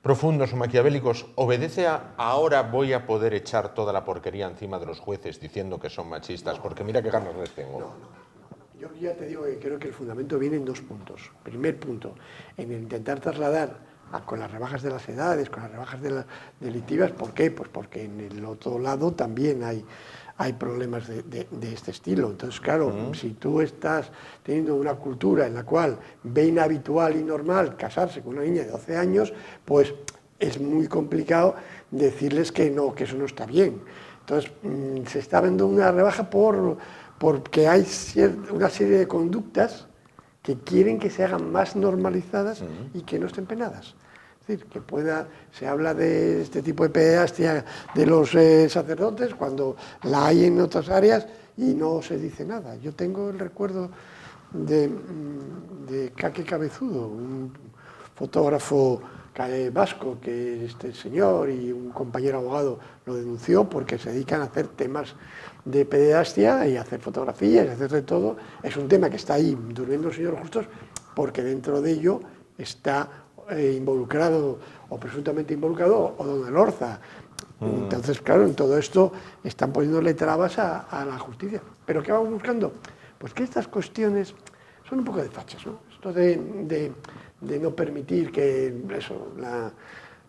profundos o maquiavélicos, ¿obedece a ahora voy a poder echar toda la porquería encima de los jueces diciendo que son machistas? Porque mira qué ganas les tengo. Yo ya te digo que creo que el fundamento viene en 2 puntos. Primer punto, en el intentar trasladar con las rebajas de las edades, con las rebajas de las delictivas. ¿Por qué? Pues porque en el otro lado también hay problemas de este estilo. Entonces, claro, si tú estás teniendo una cultura en la cual ve inhabitual y normal casarse con una niña de 12 años, pues es muy complicado decirles que no, que eso no está bien. Entonces, se está dando una rebaja porque hay una serie de conductas que quieren que se hagan más normalizadas y que no estén penadas. Es decir, que se habla de este tipo de pederastia de los sacerdotes cuando la hay en otras áreas y no se dice nada. Yo tengo el recuerdo de Caque Cabezudo, un fotógrafo vasco, que este señor y un compañero abogado lo denunció porque se dedican a hacer temas de pederastia y a hacer fotografías y hacer de todo. Es un tema que está ahí durmiendo el señor Justos porque dentro de ello está involucrado o presuntamente involucrado o don Elorza. Entonces, claro, en todo esto están poniéndole trabas a la justicia. ¿Pero qué vamos buscando? Pues que estas cuestiones son un poco de fachas, ¿no? Esto de no permitir que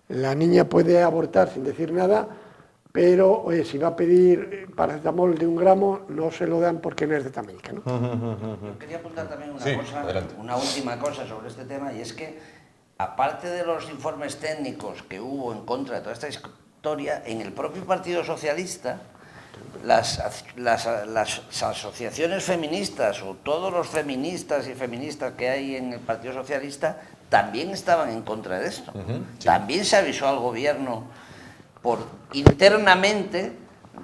la niña puede abortar sin decir nada, pero oye, si va a pedir paracetamol de 1 gramo, no se lo dan porque no es de Tamérica, ¿no? Yo quería apuntar también una última cosa sobre este tema, y es que, aparte de los informes técnicos que hubo en contra de toda esta historia, en el propio Partido Socialista, las asociaciones feministas o todos los feministas y feministas que hay en el Partido Socialista también estaban en contra de esto. Sí. También se avisó al gobierno internamente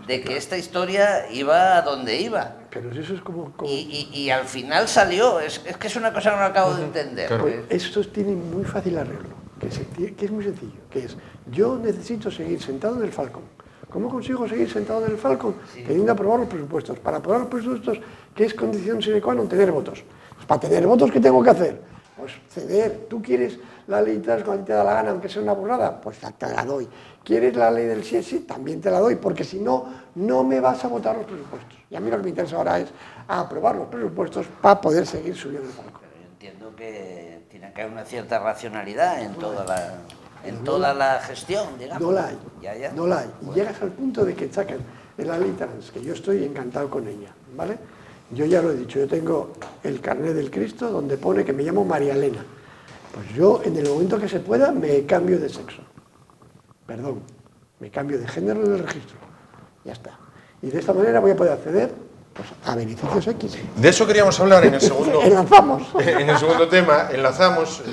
de que esta historia iba a donde iba. Pero eso es como... Y al final salió. Es que es una cosa que no acabo de entender. Claro. Pues esto tiene muy fácil arreglo, que es muy sencillo, que es: yo necesito seguir sentado en el Falcon. ¿Cómo consigo seguir sentado en el Falcon? Sí. Queriendo aprobar los presupuestos. Para aprobar los presupuestos, ¿qué es condición sine qua non? Tener votos. Pues para tener votos, ¿qué tengo que hacer? Pues ceder. ¿Tú quieres la ley trans cuando te da la gana, aunque sea una burrada? Pues te la doy. ¿Quieres la ley del sí? También te la doy, porque si no, no me vas a votar los presupuestos. Y a mí lo que me interesa ahora es aprobar los presupuestos para poder seguir subiendo el Falcon. Pero yo entiendo que tiene que haber una cierta racionalidad en toda la gestión, digamos. No la hay, no la hay. Y llegas al punto de que sacan en la ley trans, que yo estoy encantado con ella, ¿vale? Yo ya lo he dicho, yo tengo el carnet del Cristo donde pone que me llamo María Elena. Pues yo, en el momento que se pueda, me cambio de sexo. Perdón, me cambio de género en el registro. Ya está. Y de esta manera voy a poder acceder, pues, a beneficios X. De eso queríamos hablar en el segundo... Enlazamos. En el segundo tema, enlazamos...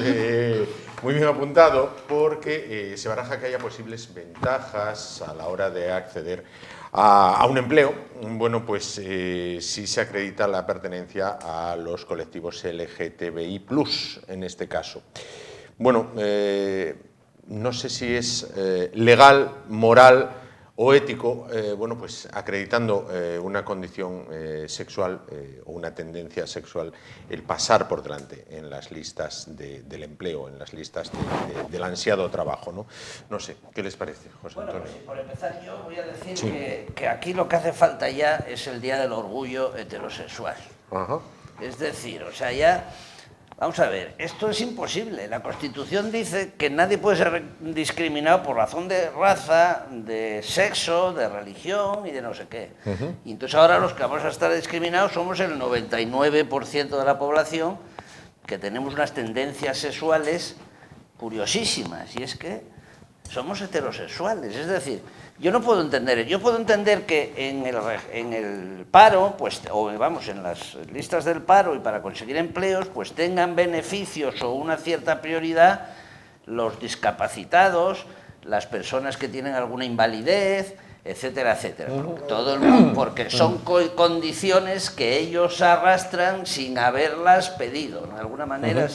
Muy bien apuntado, porque se baraja que haya posibles ventajas a la hora de acceder a un empleo. Bueno, pues si se acredita la pertenencia a los colectivos LGTBI+, en este caso. Bueno, no sé si es legal, moral o ético, bueno, pues acreditando una condición sexual o una tendencia sexual, el pasar por delante en las listas del empleo, en las listas del ansiado trabajo, ¿no? No sé, ¿qué les parece, José Antonio? Bueno, pues, por empezar, yo voy a decir que aquí lo que hace falta ya es el Día del Orgullo Heterosexual. Ajá. Es decir, o sea, ya... Vamos a ver, esto es imposible. La Constitución dice que nadie puede ser discriminado por razón de raza, de sexo, de religión y de no sé qué. Y entonces ahora los que vamos a estar discriminados somos el 99% de la población, que tenemos unas tendencias sexuales curiosísimas, y es que somos heterosexuales. Es decir, yo puedo entender que en el paro, pues, o vamos, en las listas del paro y para conseguir empleos, pues tengan beneficios o una cierta prioridad los discapacitados, las personas que tienen alguna invalidez, etcétera, etcétera. Todo el mundo, porque son condiciones que ellos arrastran sin haberlas pedido, de alguna manera,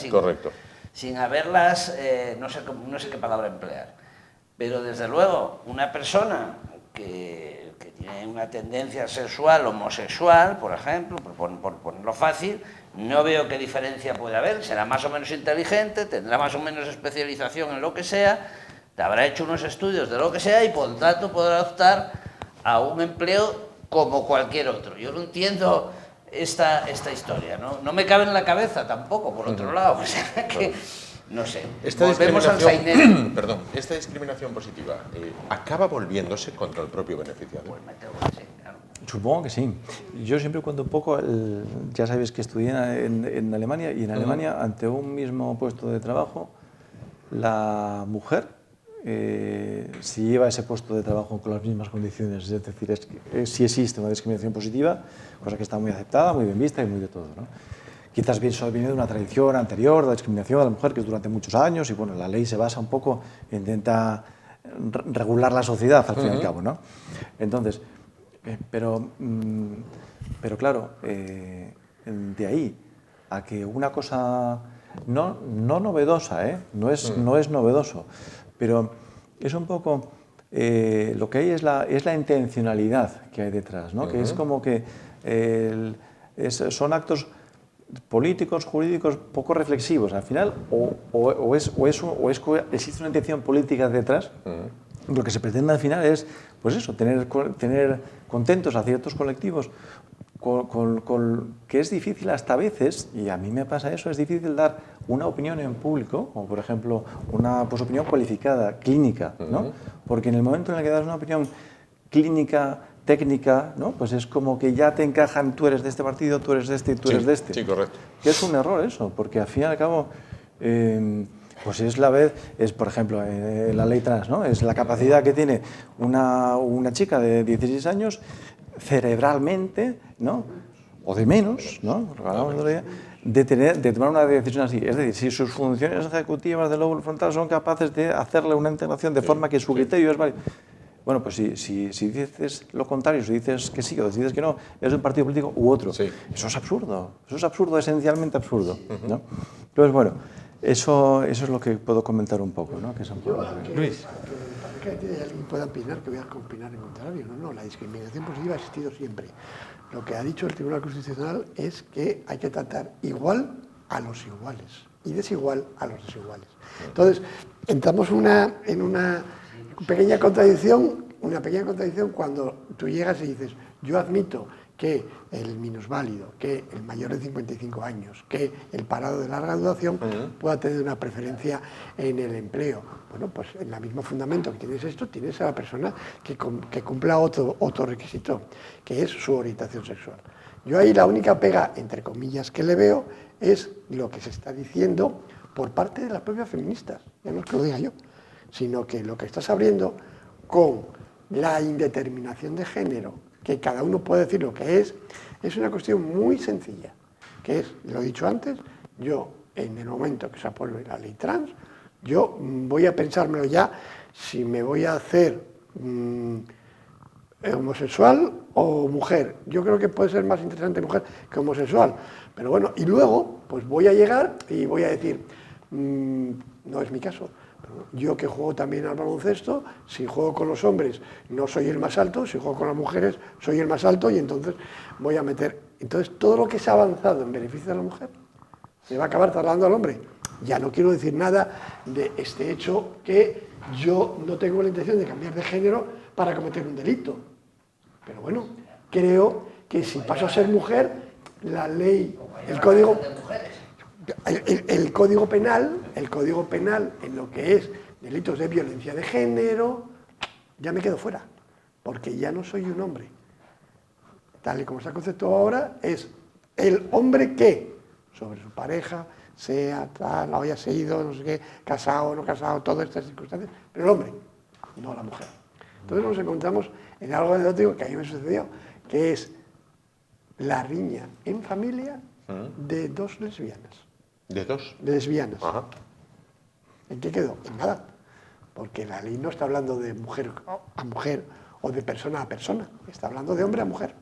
sin haberlas, no sé qué palabra emplear. Pero desde luego, una persona que tiene una tendencia sexual homosexual, por ejemplo, por ponerlo fácil, no veo qué diferencia puede haber. Será más o menos inteligente, tendrá más o menos especialización en lo que sea, habrá hecho unos estudios de lo que sea y por tanto podrá optar a un empleo como cualquier otro. Yo no entiendo esta historia, ¿no? No me cabe en la cabeza tampoco, por otro lado. O sea, que, no sé, volvemos al sainero. Perdón, esta discriminación positiva acaba volviéndose contra el propio beneficiario. Pues me tengo que sí, claro. Supongo que sí. Yo siempre cuento un poco, ya sabéis que estudié en Alemania, y en Alemania, ante un mismo puesto de trabajo, la mujer, si lleva ese puesto de trabajo con las mismas condiciones, es decir, sí existe una discriminación positiva, cosa que está muy aceptada, muy bien vista y muy de todo, ¿no? Quizás eso viene de una tradición anterior, de la discriminación de la mujer, que es durante muchos años, y bueno, la ley se basa un poco, intenta regular la sociedad, al fin y al cabo, ¿no? Entonces, pero claro, de ahí a que una cosa no novedosa, no es novedoso, pero es un poco lo que hay es la intencionalidad que hay detrás, ¿no? Que es como que son actos políticos, jurídicos, poco reflexivos. Al final, existe una intención política detrás. Lo que se pretende al final es, pues eso, tener contentos a ciertos colectivos, que es difícil hasta a veces, y a mí me pasa eso, es difícil dar una opinión en público, o por ejemplo, una opinión cualificada, clínica, ¿no? Porque en el momento en el que das una opinión clínica, técnica, ¿no? Pues es como que ya te encajan, tú eres de este partido, tú eres de este y tú eres de este. Sí, correcto. Que es un error eso, porque al fin y al cabo, pues por ejemplo, la ley trans, ¿no? Es la capacidad que tiene una chica de 16 años cerebralmente, ¿no? O de menos, ¿no? De tomar una decisión así. Es decir, si sus funciones ejecutivas del lóbulo frontal son capaces de hacerle una integración de forma que su criterio es válido. Bueno, pues si dices lo contrario, si dices que sí o dices que no, es un partido político u otro. Sí. Eso es absurdo, esencialmente absurdo, ¿no? Entonces, bueno, eso es lo que puedo comentar un poco, ¿no? Que es un poco... Luis. Que alguien pueda opinar que voy a opinar en contrario. No, la discriminación positiva ha existido siempre. Lo que ha dicho el Tribunal Constitucional es que hay que tratar igual a los iguales y desigual a los desiguales. Entonces, entramos en una pequeña contradicción cuando tú llegas y dices, yo admito que el minusválido, que el mayor de 55 años, que el parado de larga duración pueda tener una preferencia en el empleo. Bueno, pues en el mismo fundamento que tienes esto, tienes a la persona que cumpla otro requisito, que es su orientación sexual. Yo ahí la única pega, entre comillas, que le veo es lo que se está diciendo por parte de las propias feministas. Ya no es que lo diga yo, sino que lo que estás abriendo con la indeterminación de género, que cada uno puede decir lo que es una cuestión muy sencilla, que es, lo he dicho antes, yo en el momento que se apruebe la ley trans, yo voy a pensármelo ya si me voy a hacer homosexual o mujer. Yo creo que puede ser más interesante mujer que homosexual, pero bueno, y luego pues voy a llegar y voy a decir, no es mi caso. Yo que juego también al baloncesto, si juego con los hombres no soy el más alto, si juego con las mujeres soy el más alto y entonces voy a meter... Entonces todo lo que se ha avanzado en beneficio de la mujer se va a acabar trasladando al hombre. Ya no quiero decir nada de este hecho que yo no tengo la intención de cambiar de género para cometer un delito. Pero bueno, creo que si paso a ser mujer, la ley, el código... El Código Penal en lo que es delitos de violencia de género, ya me quedo fuera, porque ya no soy un hombre. Tal y como está conceptuado ahora, es el hombre que, sobre su pareja, sea tal, la haya seguido, no sé qué, casado o no casado, todas estas circunstancias, pero el hombre, no la mujer. Entonces nos encontramos en algo anecdótico que a mí me sucedió, que es la riña en familia de dos lesbianas. ¿De dos? De lesbianas. Ajá. ¿En qué quedó? En nada. Porque la ley no está hablando de mujer a mujer o de persona a persona. Está hablando de hombre a mujer.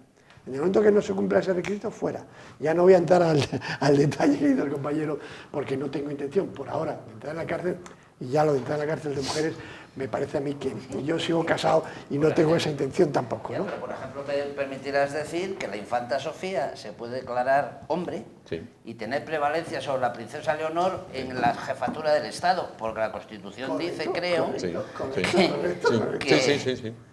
En el momento que no se cumpla ese requisito, fuera. Ya no voy a entrar al detalle del compañero porque no tengo intención por ahora de entrar en la cárcel. Y ya lo de entrar en la cárcel de mujeres me parece a mí que yo sigo casado y no tengo esa intención tampoco, ¿no? Pero, por ejemplo, me permitirás decir que la infanta Sofía se puede declarar hombre y tener prevalencia sobre la princesa Leonor en la jefatura del Estado, porque la Constitución dice, creo,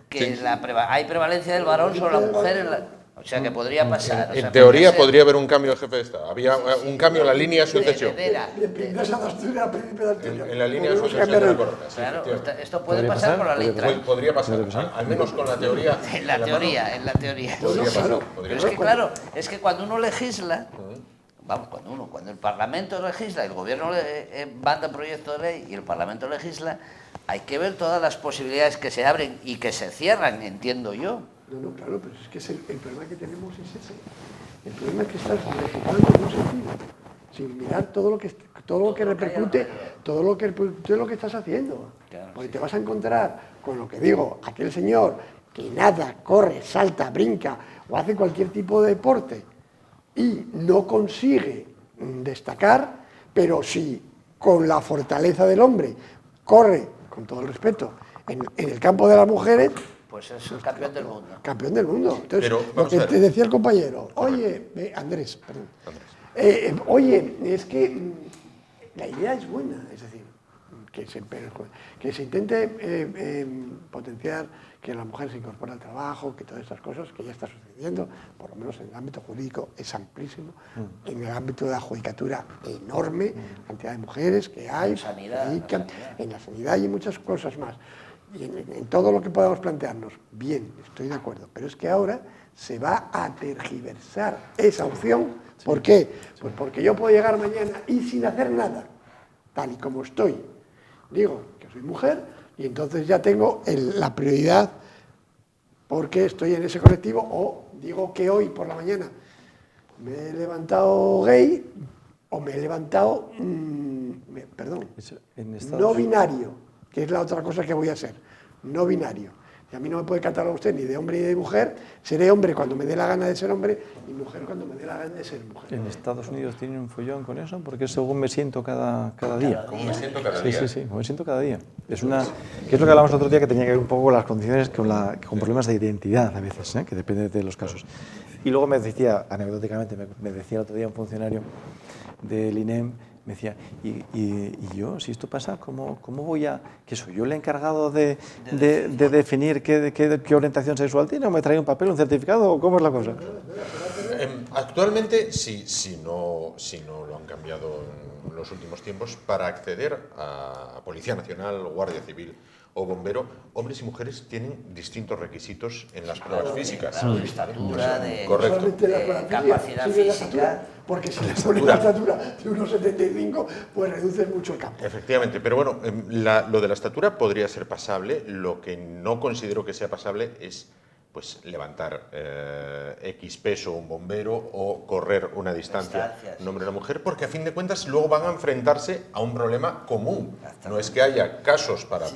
que hay prevalencia del varón sobre la mujer en la... O sea que podría pasar. En teoría podría haber un cambio de jefe de Estado. Había un cambio en la línea de sucesión. En la línea de sucesión de la corona. Claro, esto puede pasar por la ley. Podría pasar, al menos con la teoría. En la teoría. Podría pasar. Pero es que claro, es que cuando uno legisla, vamos, cuando el Parlamento legisla, el gobierno manda proyecto de ley y el Parlamento legisla, hay que ver todas las posibilidades que se abren y que se cierran, entiendo yo. No, claro, pero es que el problema que tenemos es ese. El problema es que estás legislando en un sentido, sin mirar todo lo que repercute, todo lo que estás haciendo. Porque te vas a encontrar con lo que digo, aquel señor que nada, corre, salta, brinca o hace cualquier tipo de deporte y no consigue destacar, pero sí con la fortaleza del hombre corre, con todo el respeto, en el campo de las mujeres. Pues es el campeón del mundo. Campeón del mundo. Entonces, Pero, lo que te decía el compañero, oye, Andrés, perdón. Oye, es que la idea es buena, es decir, que se intente potenciar que la mujer se incorpore al trabajo, que todas estas cosas que ya está sucediendo, por lo menos en el ámbito jurídico es amplísimo, en el ámbito de la judicatura enorme, la cantidad de mujeres que hay, en la sanidad y muchas cosas más. Y en todo lo que podamos plantearnos, bien, estoy de acuerdo, pero es que ahora se va a tergiversar esa opción. ¿Por qué? Pues porque yo puedo llegar mañana y sin hacer nada, tal y como estoy, digo que soy mujer y entonces ya tengo la prioridad porque estoy en ese colectivo, o digo que hoy por la mañana me he levantado gay o me he levantado, no binario, que es la otra cosa que voy a ser, no binario. Y a mí no me puede catalogar usted ni de hombre ni de mujer, seré hombre cuando me dé la gana de ser hombre y mujer cuando me dé la gana de ser mujer. En Estados Unidos tienen un follón con eso porque es según me siento cada día. ¿Cómo me siento cada día? Sí, me siento cada día. Que es lo que hablamos el otro día, que tenía que ver un poco con las condiciones, con problemas de identidad a veces, que depende de los casos. Y luego me decía, anecdóticamente, me decía el otro día un funcionario del INEM, me decía, y yo, si esto pasa, ¿cómo voy a...? ¿Que soy yo el encargado de definir qué orientación sexual tiene? ¿O me trae un papel, un certificado? ¿O cómo es la cosa? Actualmente, si no lo han cambiado en los últimos tiempos, para acceder a Policía Nacional, Guardia Civil o bombero, hombres y mujeres tienen distintos requisitos en las pruebas físicas. De estatura, de capacidad física. Porque si le pones la estatura de 1,75, pues reduces mucho el campo. Efectivamente, pero bueno, lo de la estatura podría ser pasable. Lo que no considero que sea pasable es pues levantar X peso un bombero o correr una distancia un hombre o una mujer, porque a fin de cuentas luego van a enfrentarse a un problema común. No es que haya casos para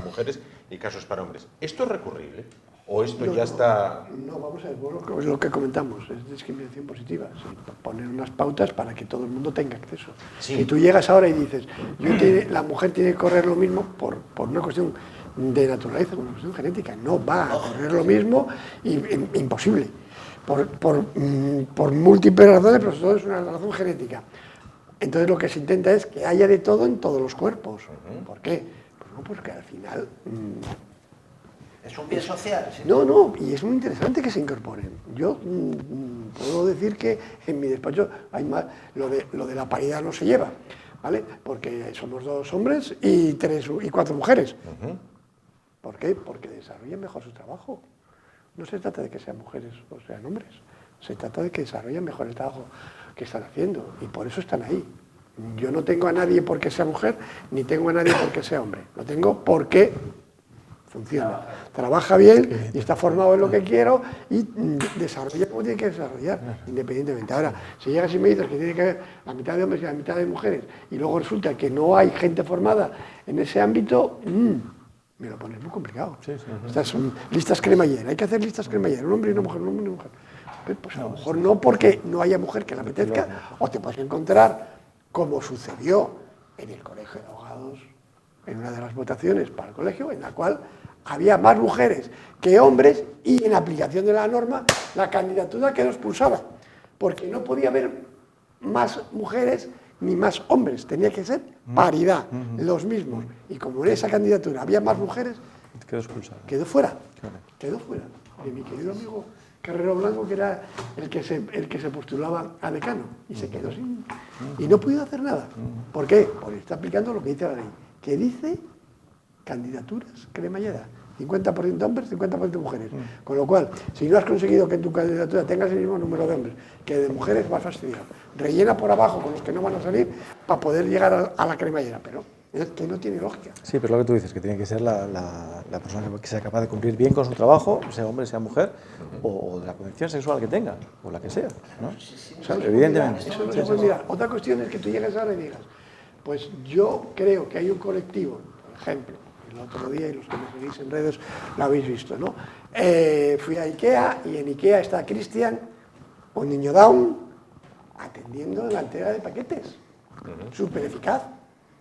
mujeres y casos para hombres. ¿Esto es recurrible? ¿O esto ya está...? No, vamos a ver, es lo que comentamos, es discriminación positiva, poner unas pautas para que todo el mundo tenga acceso. Si tú llegas ahora y dices, la mujer tiene que correr lo mismo por una cuestión de naturaleza, una cuestión genética, no va a correr lo mismo, imposible, por múltiples razones, pero sobre todo es una razón genética. Entonces lo que se intenta es que haya de todo en todos los cuerpos. ¿Por qué? Pues no, porque al final... ¿Es un bien social? ¿Sí? No, y es muy interesante que se incorporen. Yo puedo decir que en mi despacho hay más, lo de la paridad no se lleva, ¿vale? Porque somos 2 hombres y 4 mujeres. ¿Por qué? Porque desarrollan mejor su trabajo. No se trata de que sean mujeres o sean hombres, se trata de que desarrollen mejor el trabajo que están haciendo y por eso están ahí. Yo no tengo a nadie porque sea mujer, ni tengo a nadie porque sea hombre. Lo tengo porque funciona, trabaja bien y está formado en lo que quiero y desarrolla como tiene que desarrollar, independientemente. Ahora, si llegas y me dices que tiene que haber la mitad de hombres y la mitad de mujeres y luego resulta que no hay gente formada en ese ámbito, me lo pones muy complicado. Estas son listas cremallera, hay que hacer listas cremallera, un hombre y una mujer, un hombre y una mujer. Pues a lo mejor no porque no haya mujer que la apetezca, o te puedes encontrar, como sucedió en el Colegio de Abogados, en una de las votaciones para el colegio, en la cual había más mujeres que hombres y en aplicación de la norma la candidatura quedó expulsada, porque no podía haber más mujeres ni más hombres, tenía que ser paridad, los mismos. Y como en esa candidatura había más mujeres, quedó expulsada. Quedó fuera. Y mi querido amigo Carrero Blanco, que era el que se postulaba a decano, y se quedó sin... Y no pudo hacer nada. ¿Por qué? Porque está aplicando lo que dice la ley, que dice candidaturas cremallera. 50% hombres, 50% mujeres. Con lo cual, si no has conseguido que en tu candidatura tengas el mismo número de hombres que de mujeres, vas fastidiado. Rellena por abajo con los que no van a salir para poder llegar a la cremallera, pero es que no tiene lógica. Sí, pero lo que tú dices, que tiene que ser la persona que sea capaz de cumplir bien con su trabajo, sea hombre, sea mujer, o de la condición sexual que tenga, o la que sea, ¿no? O sea, evidentemente. Eso no se puede mirar. Otra cuestión es que tú llegues ahora y digas, pues yo creo que hay un colectivo, por ejemplo, el otro día, y los que me seguís en redes lo habéis visto, ¿no? Fui a IKEA y en IKEA está Cristian, un niño down, atendiendo la entrega de paquetes. Súper eficaz.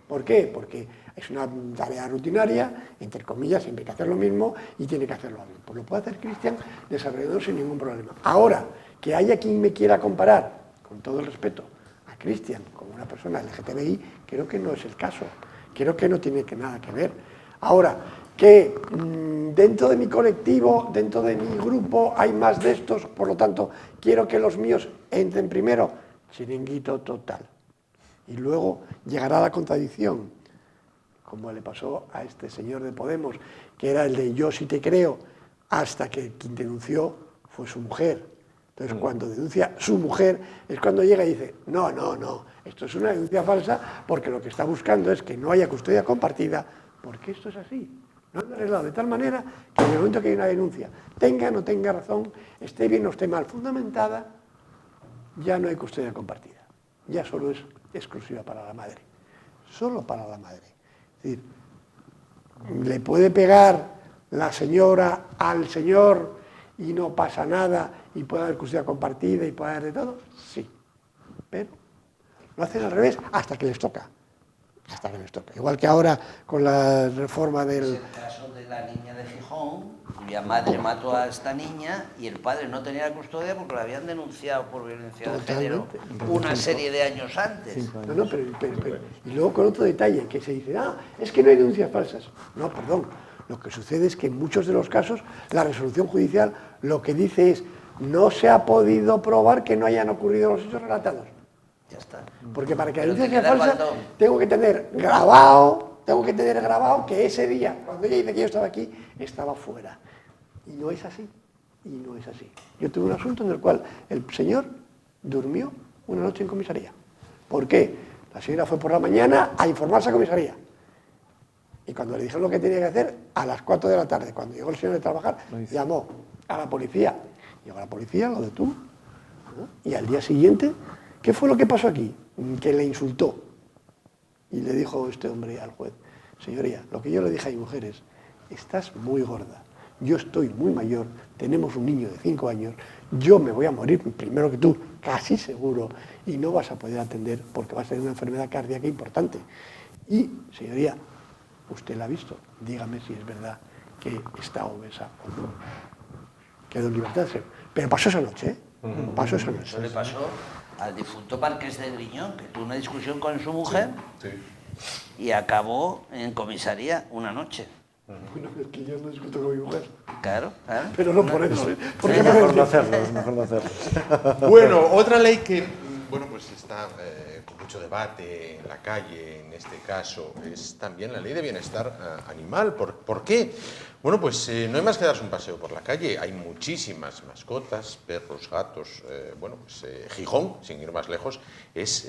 ¿Por qué? Porque es una tarea rutinaria, entre comillas, siempre hay que hacer lo mismo y tiene que hacerlo bien. Pues lo puede hacer Cristian desarrollador sin ningún problema. Ahora, que haya quien me quiera comparar, con todo el respeto, a Cristian como una persona LGTBI, creo que no es el caso. Creo que no tiene nada que ver. Ahora, que dentro de mi colectivo, dentro de mi grupo, hay más de estos, por lo tanto, quiero que los míos entren primero, chiringuito total. Y luego llegará la contradicción, como le pasó a este señor de Podemos, que era el de yo sí te creo, hasta que quien denunció fue su mujer. Entonces, cuando denuncia su mujer, es cuando llega y dice, no, esto es una denuncia falsa, porque lo que está buscando es que no haya custodia compartida, porque esto es así. No han arreglado de tal manera que en el momento que hay una denuncia, tenga o no tenga razón, esté bien o esté mal fundamentada, ya no hay custodia compartida. Ya solo es exclusiva para la madre. Solo para la madre. Es decir, ¿le puede pegar la señora al señor y no pasa nada y puede haber custodia compartida y puede haber de todo? Sí. Pero lo hacen al revés hasta que les toca. Hasta que les toca. Igual que ahora con la reforma del... Es el caso de la niña de Gijón, cuya madre mató a esta niña y el padre no tenía la custodia porque la habían denunciado por violencia de género una serie de años antes. No, pero, y luego con otro detalle, que se dice, es que no hay denuncias falsas. No, perdón. Lo que sucede es que en muchos de los casos la resolución judicial lo que dice es, no se ha podido probar que no hayan ocurrido los hechos relatados. Ya está. Porque para que la Pero denuncia te sea queda falsa, cuando- tengo que tener grabado que ese día, cuando ella dice que yo estaba aquí, estaba fuera. Y no es así. Y no es así. Yo tuve un asunto en el cual el señor durmió una noche en comisaría. ¿Por qué? La señora fue por la mañana a informarse a comisaría. Y cuando le dijeron lo que tenía que hacer, a las 4 de la tarde, cuando llegó el señor de trabajar, llamó a la policía. Llegó a la policía, lo detuvo. Y al día siguiente, ¿qué fue lo que pasó aquí? Que le insultó. Y le dijo este hombre al juez, señoría, lo que yo le dije a mi mujer es, estás muy gorda, yo estoy muy mayor, tenemos un niño de 5 años, yo me voy a morir primero que tú, casi seguro, y no vas a poder atender porque vas a tener una enfermedad cardíaca importante. Y, señoría, usted la ha visto, dígame si es verdad que está obesa o no. Quedó en libertad. Pero pasó esa noche, ¿eh? Pasó esa noche. Eso le pasó al difunto Marqués de Griñón, que tuvo una discusión con su mujer y acabó en comisaría una noche. Bueno, es que yo no discuto con mi mujer. Claro. Pero no por eso, ¿eh? Porque Es me mejor no decía- hacerlo, es mejor no hacerlo. Bueno, otra ley que bueno, pues está con mucho debate en la calle, en este caso, es también la ley de bienestar animal. ¿Por qué? Bueno, pues no hay más que darse un paseo por la calle. Hay muchísimas mascotas, perros, gatos. Bueno, pues Gijón, sin ir más lejos, es,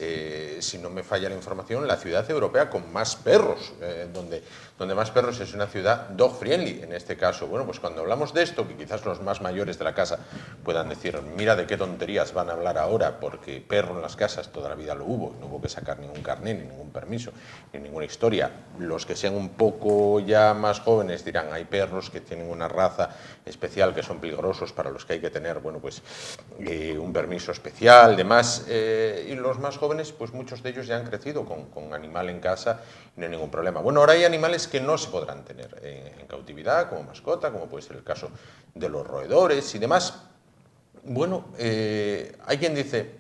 si no me falla la información, la ciudad europea con más perros, donde más perros es una ciudad dog friendly en este caso. Bueno, pues cuando hablamos de esto, que quizás los más mayores de la casa puedan decir, mira de qué tonterías van a hablar ahora, porque perro en las casas toda la vida lo hubo, no hubo que sacar ningún carné, ni ningún permiso, ni ninguna historia. Los que sean un poco ya más jóvenes dirán, hay perros que tienen una raza especial, que son peligrosos, para los que hay que tener, bueno, pues un permiso especial, demás. Y los más jóvenes, pues muchos de ellos ya han crecido con animal en casa y no hay ningún problema. Bueno, ahora hay animales que no se podrán tener en cautividad, como mascota, como puede ser el caso de los roedores y demás. Bueno, hay quien dice,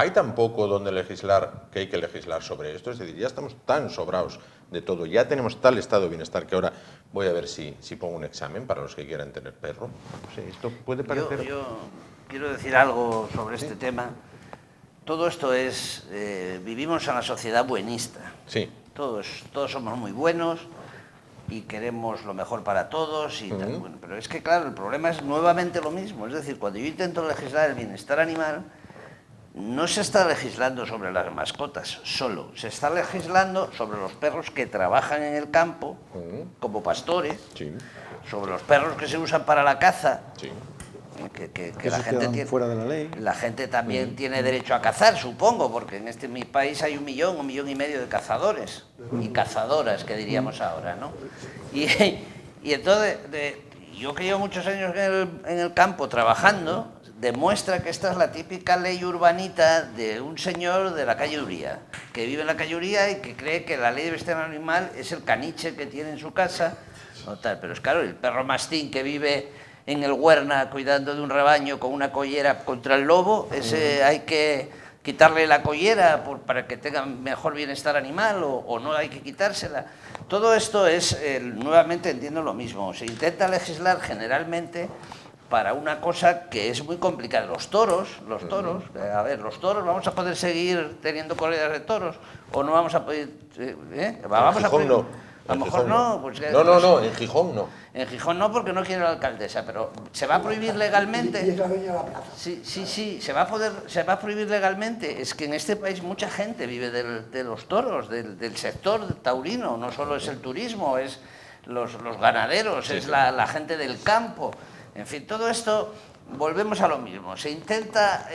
¿Hay tan poco donde legislar que hay que legislar sobre esto? Es decir, ya estamos tan sobrados de todo, ya tenemos tal estado de bienestar que ahora voy a ver si pongo un examen para los que quieran tener perro. No sé, esto puede parecer... Yo quiero decir algo sobre este tema. Todo esto es... vivimos en la sociedad buenista. Sí. Todos somos muy buenos y queremos lo mejor para todos y tal. Bueno, pero es que, claro, el problema es nuevamente lo mismo. Es decir, cuando yo intento legislar el bienestar animal, no se está legislando sobre las mascotas solo, se está legislando sobre los perros que trabajan en el campo como pastores, Sí. sobre los perros que se usan para la caza, Sí. que la gente tiene, fuera de la ley. La gente también tiene derecho a cazar, supongo, porque en mi país hay 1 millón y medio de cazadores y cazadoras, que diríamos ahora, ¿no? Y entonces, yo que llevo muchos años en el campo trabajando, demuestra que esta es la típica ley urbanita de un señor de la calle Uría, que vive en la calle Uría y que cree que la ley de bienestar animal es el caniche que tiene en su casa, o tal. Pero es claro, el perro mastín que vive en el Huerna cuidando de un rebaño con una collera contra el lobo, ese hay que quitarle la collera para que tenga mejor bienestar animal o no hay que quitársela. Todo esto es, nuevamente entiendo lo mismo, se intenta legislar generalmente para una cosa que es muy complicada. Los toros, a ver, los toros, ¿vamos a poder seguir teniendo corridas de toros o no vamos a poder? Vamos a Gijón no. A lo mejor no. Pues, no, en Gijón no. En Gijón no, porque no quiere la alcaldesa, pero ¿se va a prohibir legalmente? Y es la dueña de la plaza. Sí, se va a prohibir legalmente. Es que en este país mucha gente vive de los toros, del sector taurino, no solo es el turismo, es los ganaderos, es la gente del campo. En fin, todo esto, volvemos a lo mismo. Se intenta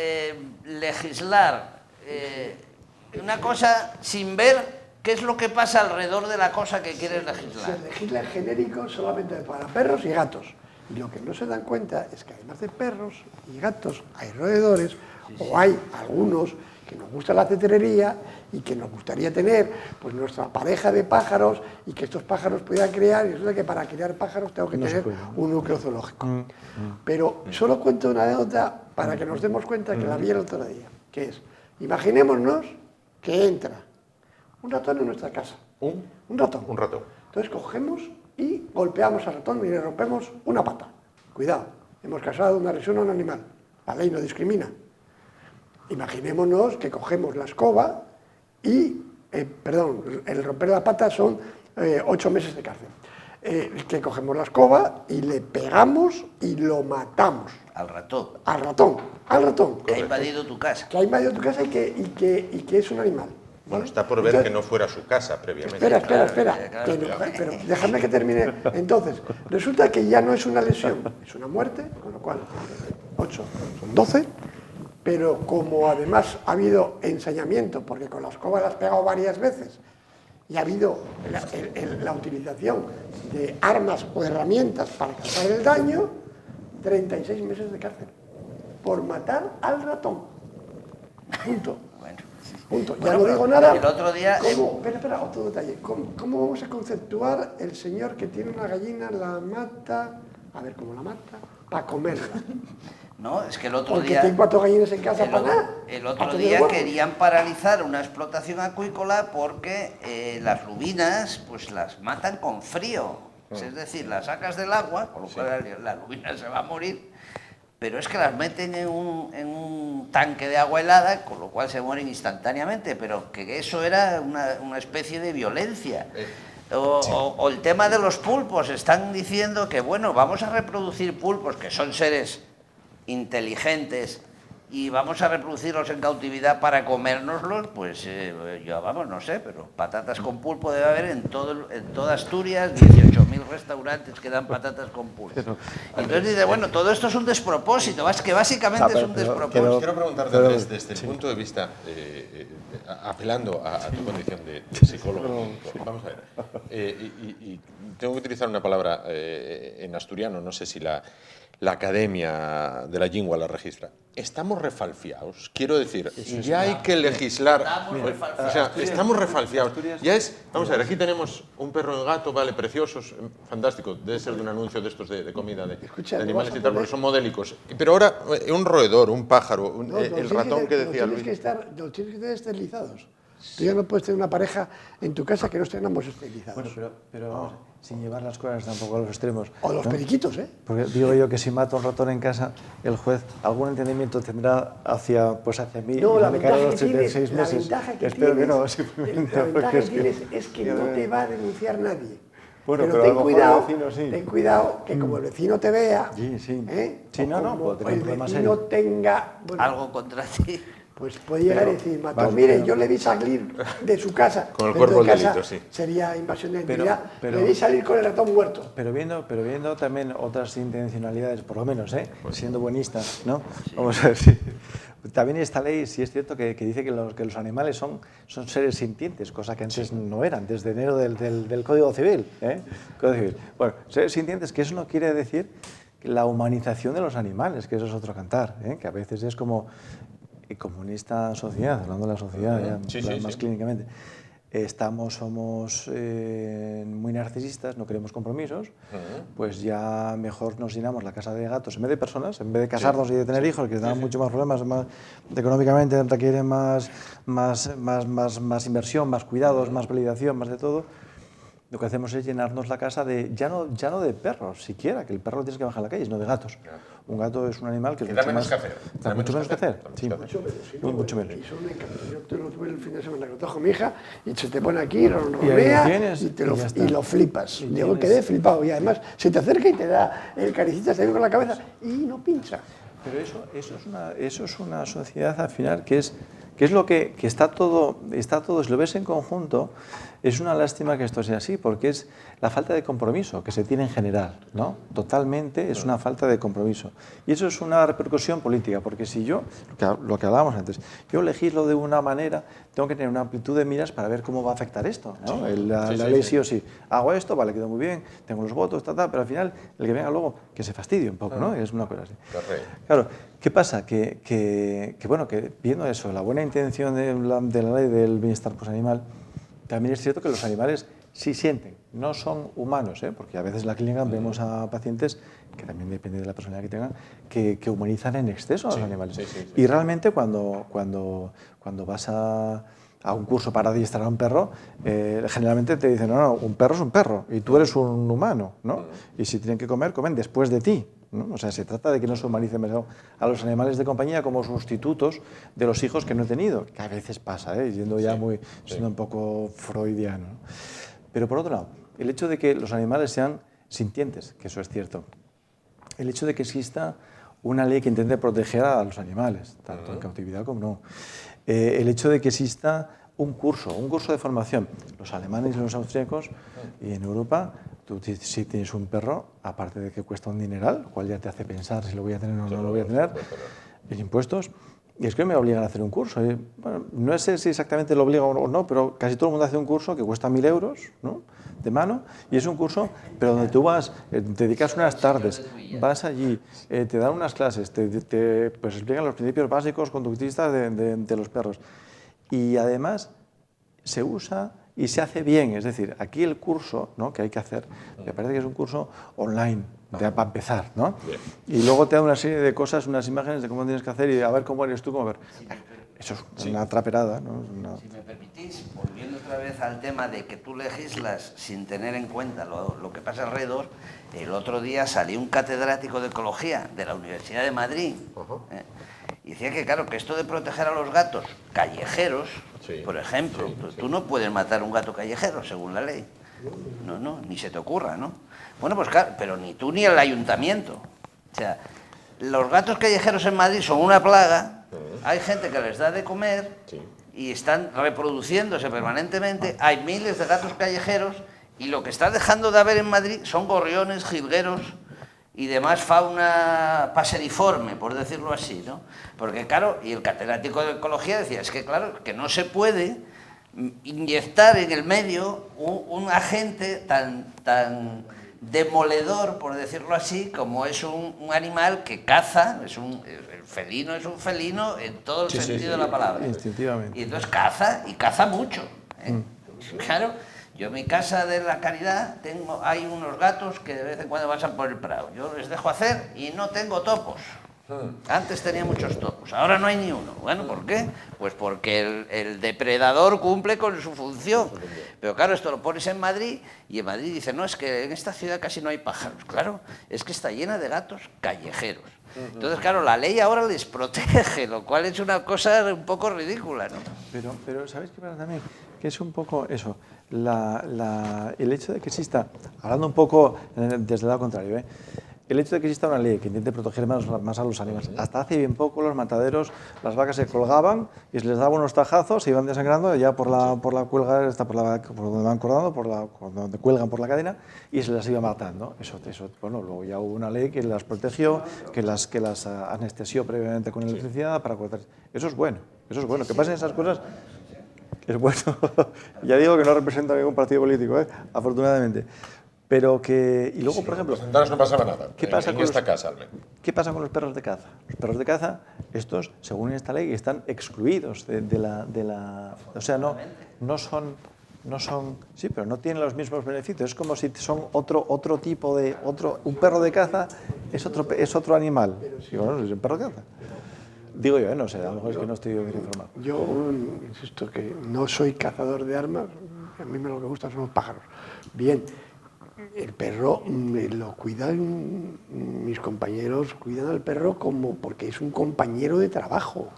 legislar una cosa sin ver qué es lo que pasa alrededor de la cosa que quieres legislar. Se legisla en genérico solamente para perros y gatos. Y lo que no se dan cuenta es que además de perros y gatos hay roedores, o hay algunos que nos gusta la cetrería y que nos gustaría tener pues nuestra pareja de pájaros y que estos pájaros pudieran criar, y resulta que para criar pájaros tengo que tener un núcleo zoológico. Pero solo cuento una anécdota para que nos demos cuenta que la vi el otro día, que es, imaginémonos que entra un ratón en nuestra casa. Un ratón. Un ratón. Entonces cogemos y golpeamos al ratón y le rompemos una pata. Cuidado, hemos causado una lesión a un animal. La ley no discrimina. Imaginémonos que cogemos la escoba y, el romper la pata son 8 meses de cárcel. Que cogemos la escoba y le pegamos y lo matamos. Al ratón. Al ratón. Que ha invadido tu casa. Que ha invadido tu casa y que es un animal. Bueno, está por ver que no fuera su casa previamente. Espera. Pero déjame que termine. Entonces, resulta que ya no es una lesión, es una muerte, con lo cual 8 son 12, pero como además ha habido ensañamiento, porque con la escoba la has pegado varias veces, y ha habido la utilización de armas o herramientas para causar el daño, 36 meses de cárcel, por matar al ratón. Punto. Punto. Ya no digo nada. El otro día... Espera, otro detalle. ¿Cómo vamos a conceptuar el señor que tiene una gallina, la mata, a ver cómo la mata, para comerla? No, es que el otro Porque día... tiene 4 gallinas en casa para nada. El otro día querían paralizar una explotación acuícola porque las lubinas pues las matan con frío. Es decir, las sacas del agua, con lo cual la lubina se va a morir, pero es que las meten en un tanque de agua helada, con lo cual se mueren instantáneamente, pero que eso era una especie de violencia. O el tema de los pulpos, están diciendo que, bueno, vamos a reproducir pulpos, que son seres inteligentes, y vamos a reproducirlos en cautividad para comérnoslos, pues yo, vamos, no sé, pero patatas con pulpo debe haber en toda Asturias, 18.000 restaurantes que dan patatas con pulpo. Entonces dice, bueno, todo esto es un despropósito, es que básicamente es un despropósito. Quiero preguntarte desde el punto de vista, apelando a tu condición de psicólogo, vamos a ver, y tengo que utilizar una palabra en asturiano, no sé si la Academia de la Lingua la registra. Estamos refalfiados. Quiero decir, ya hay que legislar. O sea, estamos refalfiados. Ya es, vamos a ver, aquí tenemos un perro y un gato, vale, preciosos, fantástico. Debe ser de un anuncio de estos de comida de animales y tal, porque son modélicos. Pero ahora, un roedor, un pájaro, el ratón que decía Luis. Los tienes que estar esterilizados. Tú ya no puedes tener una pareja en tu casa que no estén ambos esterilizados. Bueno, pero vamos, sin llevar las cosas tampoco a los extremos. O los periquitos, ¿eh? Porque digo yo que si mato a un ratón en casa, el juez algún entendimiento tendrá hacia mí. No, la me cargo ventaja los que tienes, 36 meses. Espero que no, simplemente la ventaja porque que tienes es que no te va a denunciar nadie. Bueno, pero pero a lo mejor el vecino sí. Ten cuidado que como el vecino te vea, Sí. Sí, o no, como puedo tener el problemas vecino serios. tenga Algo contra ti. pues puede llegar y decir, Mató, mire, yo le vi salir de su casa, Con el dentro cuerpo de del casa, delito, sí. sería invasión de Pero- identidad, pero- le vi salir con el ratón muerto. Pero viendo también otras intencionalidades, por lo menos, siendo buenista, ¿no? Vamos a ver si... También esta ley sí es cierto que dice que los animales son seres sintientes, cosa que antes no eran, desde enero del Código Civil. Código Civil. Bueno, seres sintientes, que eso no quiere decir que la humanización de los animales, que eso es otro cantar, que a veces es como esta sociedad, hablando de la sociedad ya más clínicamente. Somos muy narcisistas, no queremos compromisos, pues ya mejor nos llenamos la casa de gatos en vez de personas, en vez de casarnos y de tener hijos, que dan mucho más problemas, económicamente requieren más inversión, más cuidados, más validación, más de todo. Lo que hacemos es llenarnos la casa de, ya no de perros siquiera, que el perro lo tienes que bajar a la calle, sino de gatos. Un gato es un animal que da menos que hacer. Da mucho menos que hacer. Sí, mucho menos. Y son un encanto. Yo te lo tuve el fin de semana, lo trajo mi hija y se te pone aquí, ahí lo ronronea tienes, y lo flipas. Yo quedé flipado y además se te acerca y te da el caricita, se ve con la cabeza y no pincha. Pero eso es una sociedad al final que es lo que está todo, si lo ves en conjunto, es una lástima que esto sea así, porque es la falta de compromiso que se tiene en general, ¿no? Totalmente es una falta de compromiso. Y eso es una repercusión política, porque si yo, lo que hablábamos antes, yo legislo de una manera, tengo que tener una amplitud de miras para ver cómo va a afectar esto, ¿no? La ley sí o sí. Hago esto, vale, quedó muy bien, tengo los votos, pero al final el que venga luego que se fastidie un poco, ¿no? Es una cosa así. Claro, ¿qué pasa? Que viendo eso, la buena intención de la ley del bienestar animal, también es cierto que los animales sí sienten, no son humanos, porque a veces en la clínica vemos a pacientes, que también depende de la personalidad que tengan, que humanizan en exceso a los animales. Y realmente cuando vas a un curso para adiestrar a un perro, generalmente te dicen, no, un perro es un perro y tú eres un humano, ¿no? Y si tienen que comer, comen después de ti, ¿no? O sea, se trata de que no se humanicen a los animales de compañía como sustitutos de los hijos que no he tenido, que a veces pasa, siendo ya siendo un poco freudiano, ¿no? Pero por otro lado, el hecho de que los animales sean sintientes, que eso es cierto, el hecho de que exista una ley que intente proteger a los animales, tanto en cautividad como no, el hecho de que exista un curso de formación. Los alemanes y los austríacos y en Europa, tú si tienes un perro, aparte de que cuesta un dineral, lo cual ya te hace pensar si lo voy a tener o no lo voy a tener, y impuestos, y es que me obligan a hacer un curso. Bueno, no sé si exactamente lo obligan o no, pero casi todo el mundo hace un curso que cuesta 1.000 euros, ¿no?, de mano, y es un curso, pero donde tú vas, te dedicas unas tardes, vas allí, te dan unas clases, pues explican los principios básicos conductistas de los perros. Y además se usa y se hace bien, es decir, aquí el curso, ¿no?, que hay que hacer, me parece que es un curso online, para empezar, ¿no? Y luego te da una serie de cosas, unas imágenes de cómo tienes que hacer y a ver cómo eres tú, cómo ver. Eso es una traperada, ¿no? Si me permitís, volviendo otra vez al tema de que tú legislas sin tener en cuenta lo que pasa alrededor, el otro día salió un catedrático de ecología de la Universidad de Madrid y decía que, claro, que esto de proteger a los gatos callejeros, por ejemplo, tú no puedes matar un gato callejero, según la ley. No, ni se te ocurra, ¿no? Bueno, pues claro, pero ni tú ni el ayuntamiento. O sea, los gatos callejeros en Madrid son una plaga, hay gente que les da de comer y están reproduciéndose permanentemente, hay miles de gatos callejeros y lo que está dejando de haber en Madrid son gorriones, jilgueros y demás fauna paseriforme, por decirlo así, ¿no? Porque claro, y el catedrático de ecología decía, es que claro, que no se puede inyectar en el medio un agente tan demoledor, por decirlo así, como es un animal que caza, el felino es un felino en todo el sentido de la palabra. Instintivamente. Y entonces caza, y caza mucho. Claro, yo en mi casa de la Caridad hay unos gatos que de vez en cuando pasan por el prado. Yo les dejo hacer y no tengo topos. Antes tenía muchos topos, ahora no hay ni uno. Bueno, ¿por qué? Pues porque el depredador cumple con su función. Pero claro, esto lo pones en Madrid y en Madrid dicen, no, es que en esta ciudad casi no hay pájaros. Claro, es que está llena de gatos callejeros. Entonces, claro, la ley ahora les protege, lo cual es una cosa un poco ridícula, ¿no? Pero ¿sabéis qué pasa también? Que es un poco eso, el hecho de que exista, hablando un poco desde el lado contrario, el hecho de que exista una ley que intente proteger más a los animales. Hasta hace bien poco los mataderos, las vacas se colgaban y se les daba unos tajazos, se iban desangrando ya por la cuelga, por donde van colgando, donde cuelgan por la cadena y se las iba matando. Eso, bueno, luego ya hubo una ley que las protegió, que las anestesió previamente con electricidad para cortar. Eso es bueno, que pasen esas cosas. Es bueno. Ya digo que no representa a ningún partido político, afortunadamente. Pero que... Y luego, por ejemplo... Entonces no pasaba nada. ¿Qué pasa en esta casa, al menos? ¿Qué pasa con los perros de caza? Los perros de caza, estos, según esta ley, están excluidos de la... O sea, no son... Sí, pero no tienen los mismos beneficios. Es como si son otro tipo de... Un perro de caza es otro animal. Y bueno, es un perro de caza. Digo yo, no sé, a lo mejor es que no estoy bien informado. Yo insisto que no soy cazador de armas, a mí lo que gustan son los pájaros. Bien, el perro lo cuidan, mis compañeros cuidan al perro porque es un compañero de trabajo,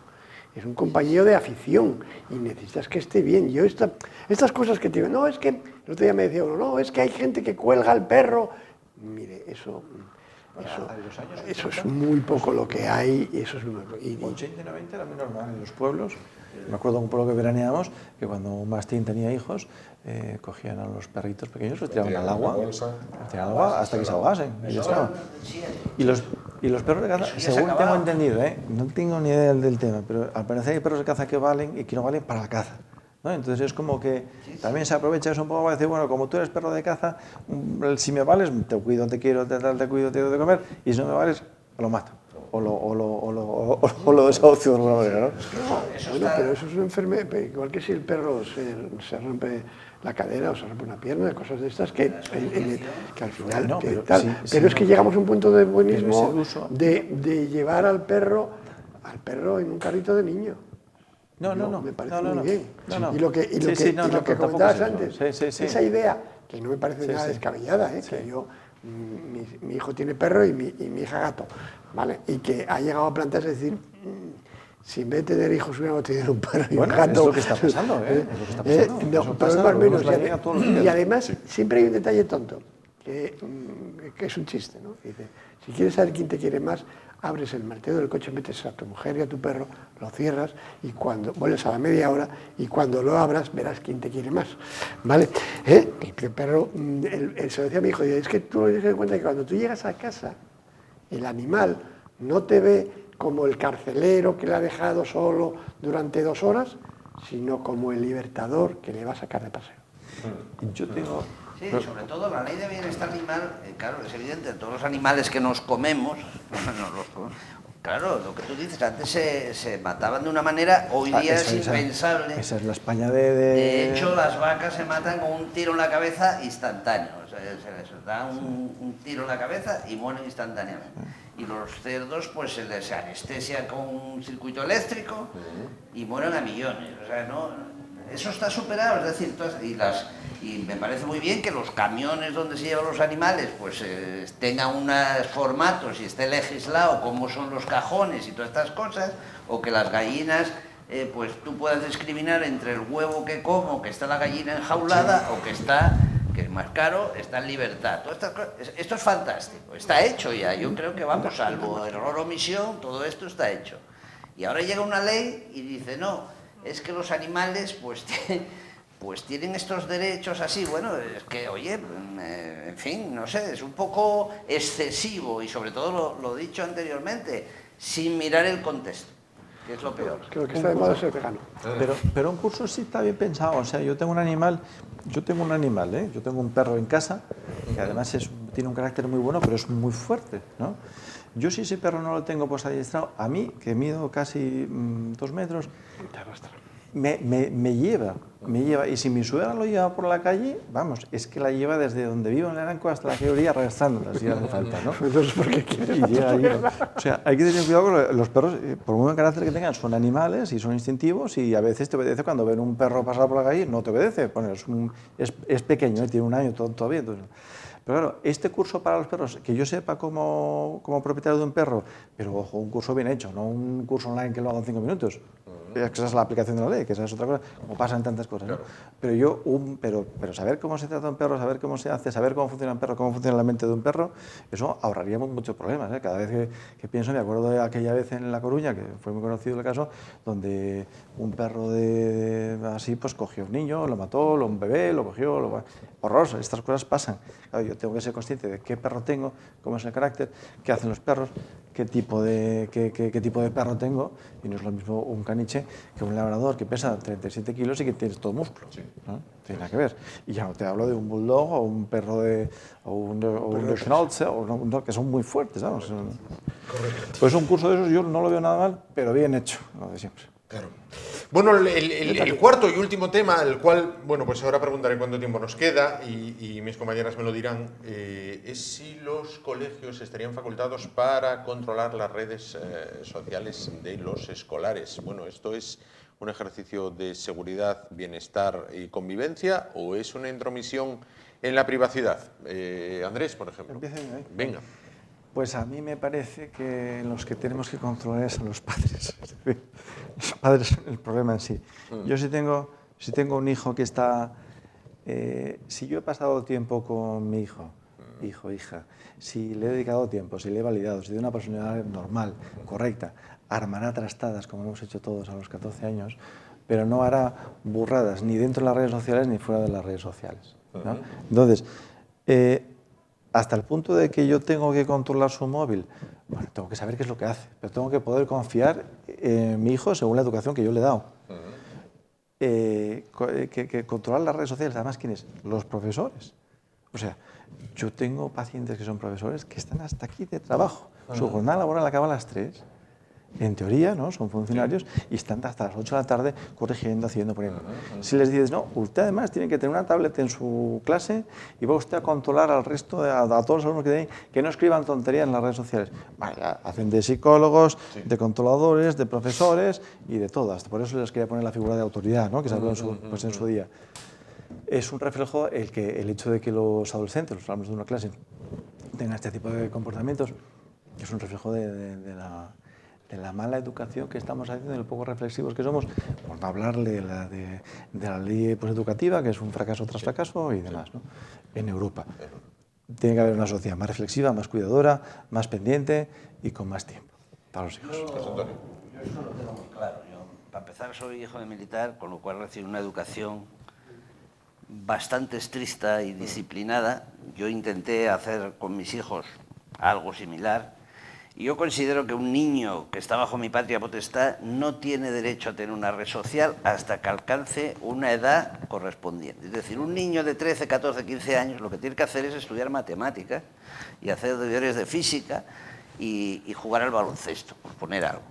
es un compañero de afición y necesitas que esté bien. Yo estas cosas que te digo, no, es que, el otro día me decía uno, no, es que hay gente que cuelga al perro. Mire, eso es muy poco lo que hay. Eso es muy poco. 80 y 90 era muy normal en los pueblos. Me acuerdo de un pueblo que veraneábamos que cuando un mastín tenía hijos, cogían a los perritos pequeños, los tiraban al agua, hasta que se ahogasen. Y ya estaba. Y los perros de caza, según tengo entendido, no tengo ni idea del tema, pero al parecer hay perros de caza que valen y que no valen para la caza, ¿no? Entonces es como que también se aprovecha eso un poco para decir, bueno, como tú eres perro de caza, si me vales, te cuido, te quiero, te cuido, te doy de comer, y si no me vales, lo mato. O lo desahucio de alguna manera, ¿no? Bueno, pero eso es una enfermedad, igual que si el perro se rompe la cadera o se rompe una pierna, cosas de estas que al final... No, pero es que llegamos a un punto de buenismo de llevar al perro en un carrito de niño. No. Me parece muy bien. No. Y lo que comentabas antes, esa idea, que no me parece nada descabellada, que yo... Mi hijo tiene perro y mi hija gato, ¿vale? Y que ha llegado a plantearse decir, si en vez de tener hijos hubiéramos tenido un perro y un gato... Es lo que está pasando, Es lo que está pasando. No, pero es más o menos. Y además, siempre hay un detalle tonto, que es un chiste, ¿no? Dice, si quieres saber quién te quiere más, abres el maletero del coche, metes a tu mujer y a tu perro, lo cierras y cuando vuelves a la media hora y cuando lo abras verás quién te quiere más, ¿vale? El perro, se lo decía a mi hijo, es que tú no te das cuenta que cuando tú llegas a casa, el animal no te ve como el carcelero que le ha dejado solo durante 2 horas, sino como el libertador que le va a sacar de paseo. Yo tengo... Sí, sobre todo la ley de bienestar animal, claro, es evidente, todos los animales que nos comemos, claro, lo que tú dices, antes se mataban de una manera, hoy día es impensable. Esa es la España de... De hecho, las vacas se matan con un tiro en la cabeza instantáneo, o sea, se les da un tiro en la cabeza y mueren instantáneamente. Y los cerdos, pues se les anestesia con un circuito eléctrico y mueren a millones, o sea, no... Eso está superado, es decir, y me parece muy bien que los camiones donde se llevan los animales pues tengan unos formatos y esté legislado cómo son los cajones y todas estas cosas, o que las gallinas pues tú puedas discriminar entre el huevo que como, que está la gallina enjaulada, o que es más caro, está en libertad. Esto es fantástico, está hecho ya, yo creo que vamos, salvo error o omisión, todo esto está hecho. Y ahora llega una ley y dice, no, es que los animales pues tienen estos derechos así, bueno, es que, oye, en fin, no sé, es un poco excesivo y sobre todo lo dicho anteriormente, sin mirar el contexto. que es lo peor. Que lo que está de moda es el vegano. Pero un curso sí está bien pensado. O sea, yo tengo un animal, yo tengo un perro en casa, que además tiene un carácter muy bueno, pero es muy fuerte, ¿no? Yo si ese perro no lo tengo pues adiestrado, a mí, que mido casi 2 metros, me lleva. Y si mi suegra lo lleva por la calle, vamos, es que la lleva desde donde vivo en Leranco hasta la georía arrastrándola, si hace falta, ¿no? Entonces, ¿por qué quieres? O sea, hay que tener cuidado con los perros, por muy buen carácter que tengan, son animales y son instintivos y a veces te obedece cuando ven un perro pasar por la calle, no te obedece. Bueno, es pequeño, tiene 1 año todavía. Entonces, pero claro, este curso para los perros, que yo sepa como propietario de un perro, pero ojo, un curso bien hecho, no un curso online que lo haga en 5 minutos. Esa es la aplicación de la ley, que esa es otra cosa, como pasa en tantas cosas, ¿no? Pero pero saber cómo se trata un perro, saber cómo se hace, saber cómo funciona un perro, cómo funciona la mente de un perro, eso ahorraríamos muchos problemas, ¿eh? Cada vez que pienso, me acuerdo de aquella vez en La Coruña, que fue muy conocido el caso, donde un perro así pues cogió a un niño, lo mató, un bebé, lo cogió, horroroso, estas cosas pasan. Claro, yo tengo que ser consciente de qué perro tengo, cómo es el carácter, qué hacen los perros, qué tipo de perro tengo, y no es lo mismo un caniche que un labrador que pesa 37 kilos y que tienes todo músculo, ¿no? No tiene nada que ver. Y ya no te hablo de un bulldog o un perro o un schnauzer, que son muy fuertes, ¿sabes? Pues un curso de esos yo no lo veo nada mal, pero bien hecho, lo de siempre. Claro. Bueno, el cuarto y último tema, el cual, bueno, pues ahora preguntaré cuánto tiempo nos queda y mis compañeras me lo dirán, es si los colegios estarían facultados para controlar las redes sociales de los escolares. Bueno, ¿esto es un ejercicio de seguridad, bienestar y convivencia o es una intromisión en la privacidad? Andrés, por ejemplo. Empiecen ahí. Venga. Pues a mí me parece que los que tenemos que controlar son los padres. Los padres son el problema en sí. Yo si tengo un hijo que está... si yo he pasado tiempo con mi hijo, hija, si le he dedicado tiempo, si le he validado, si de una personalidad normal, correcta, armará trastadas como hemos hecho todos a los 14 años, pero no hará burradas ni dentro de las redes sociales ni fuera de las redes sociales, ¿no? Entonces, hasta el punto de que yo tengo que controlar su móvil, bueno, tengo que saber qué es lo que hace, pero tengo que poder confiar en mi hijo según la educación que yo le he dado. Que controlar las redes sociales, además, ¿quiénes? Los profesores. O sea, yo tengo pacientes que son profesores que están hasta aquí de trabajo. Su jornada laboral acaba a las 3. En teoría, ¿no? Son funcionarios y están hasta las 8 de la tarde corrigiendo, haciendo, poniendo. Si les dices, no, usted además tiene que tener una tablet en su clase y va usted a controlar al resto, a todos los alumnos que no escriban tonterías en las redes sociales. Vaya, hacen de psicólogos, de controladores, de profesores y de todas. Por eso les quería poner la figura de autoridad, ¿no? Que se habló en su día. Es un reflejo el hecho de que los adolescentes, los alumnos de una clase, tengan este tipo de comportamientos, es un reflejo de la mala educación que estamos haciendo, de lo poco reflexivos que somos, por no hablar de la ley educativa, que es un fracaso tras fracaso y demás, ¿no? En Europa. Tiene que haber una sociedad más reflexiva, más cuidadora, más pendiente y con más tiempo para los hijos. Yo eso lo tengo muy claro. Yo, para empezar, soy hijo de militar, con lo cual recibí una educación bastante estricta y disciplinada. Yo intenté hacer con mis hijos algo similar. Y yo considero que un niño que está bajo mi patria potestad no tiene derecho a tener una red social hasta que alcance una edad correspondiente. Es decir, un niño de 13, 14, 15 años lo que tiene que hacer es estudiar matemáticas y hacer deberes de física y jugar al baloncesto, por poner algo.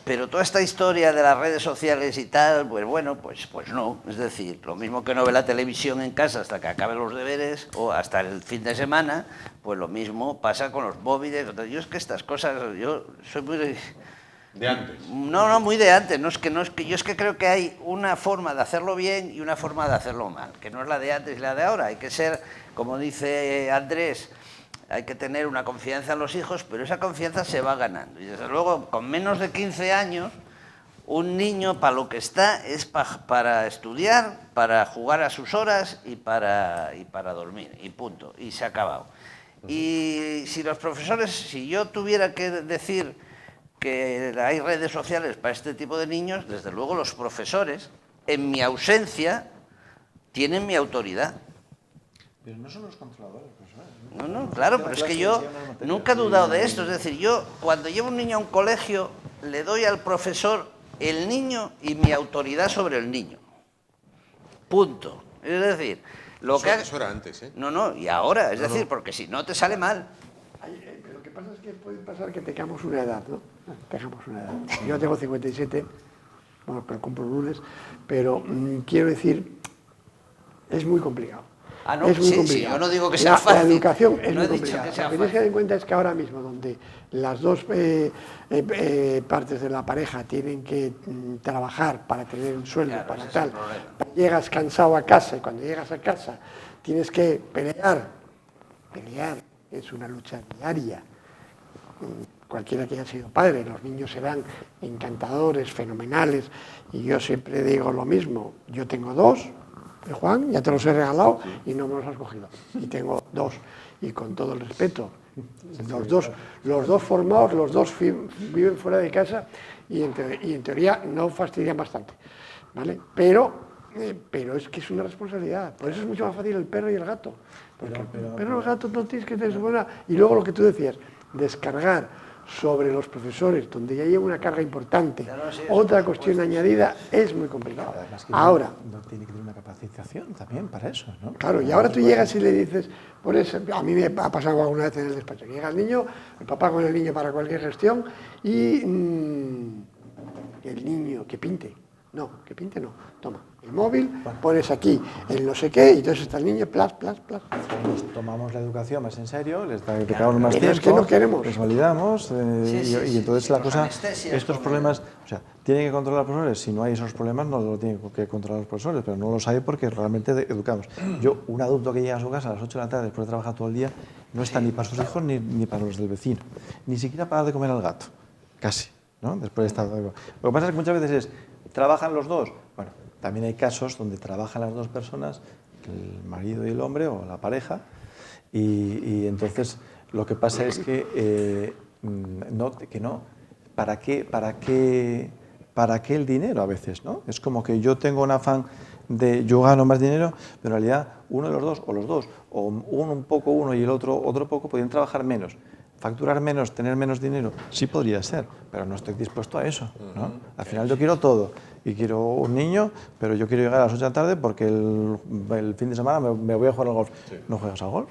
Pero toda esta historia de las redes sociales y tal, pues bueno, pues no. Es decir, lo mismo que no ve la televisión en casa hasta que acabe los deberes o hasta el fin de semana, pues lo mismo pasa con los móviles. Yo es que estas cosas, yo soy muy... De antes. No, muy de antes. Yo es que creo que hay una forma de hacerlo bien y una forma de hacerlo mal, que no es la de antes y la de ahora. Hay que ser, como dice Andrés, hay que tener una confianza en los hijos, pero esa confianza se va ganando. Y desde luego, con menos de 15 años, un niño para lo que está es para estudiar, para jugar a sus horas y para dormir, y punto, y se ha acabado. Y si los profesores, si yo tuviera que decir que hay redes sociales para este tipo de niños, desde luego los profesores, en mi ausencia, tienen mi autoridad. Pero no son los controladores, profesores. No, claro, pero es que yo nunca he dudado de esto. Es decir, yo cuando llevo un niño a un colegio, le doy al profesor el niño y mi autoridad sobre el niño. Punto. Es decir, Eso era antes, ¿eh? No, y ahora, es decir, porque si no te sale mal. Pero lo que pasa es que puede pasar que tengamos una edad, ¿no? Tengamos una edad. Yo tengo 57, bueno, pero cumplo lunes, pero quiero decir, es muy complicado. Ah, no, es muy sí, complicado. Yo no digo que sea fácil. La educación es no muy he dicho complicada. que sea Lo que tienes que fácil. tener en cuenta es que ahora mismo, donde las dos partes de la pareja tienen que trabajar para tener un sueldo, Claro, para ese es tal, el problema. llegas cansado a casa y cuando llegas a casa tienes que pelear es una lucha diaria. Cualquiera que haya sido padre, los niños serán encantadores, fenomenales, y yo siempre digo lo mismo, yo tengo dos, Juan, ya te los he regalado y no me los has cogido, y tengo dos, y con todo el respeto, los dos formados, los dos viven fuera de casa y en teoría no fastidian bastante, ¿vale? Pero es que es una responsabilidad, por eso es mucho más fácil el perro y el gato, porque el perro y el gato no tienes que tener su buena, y luego lo que tú decías, descargar sobre los profesores, donde ya lleva una carga importante, otra cuestión añadida, es muy complicado. Además que Ahora, no tiene que tener una capacitación también para eso, ¿no? claro, y ahora tú llegas y le dices, por eso, a mí me ha pasado alguna vez en el despacho, llega el niño, el papá con el niño para cualquier gestión, y el niño, que pinte, no, toma, el móvil, pones aquí el no sé qué, y entonces está el niño, plas. Nos tomamos la educación más en serio, les dedicamos más pero tiempo, es que no queremos. les validamos, y entonces la cosa, anestesia, estos como problemas, o sea, tienen que controlar los profesores, si no hay esos problemas no lo tienen que controlar los profesores, pero no los hay porque realmente educamos. Yo, un adulto que llega a su casa a las 8 de la tarde después de trabajar todo el día, no está ni para sus hijos ni para los del vecino, ni siquiera para dar de comer al gato, casi, ¿no? Después de estar... Lo que pasa es que muchas veces ¿trabajan los dos? Bueno, también hay casos donde trabajan las dos personas, el marido y el hombre o la pareja, y entonces lo que pasa es que ¿para qué el dinero a veces, ¿no? Es como que yo tengo un afán de yo gano más dinero, pero en realidad uno de los dos, o uno un poco uno y el otro poco, podrían trabajar menos. Facturar menos, tener menos dinero, sí podría ser, pero no estoy dispuesto a eso, ¿no? Al final yo quiero todo, y quiero un niño, pero yo quiero llegar a las 8 de la tarde porque el fin de semana me voy a jugar al golf. Sí. ¿No juegas al golf?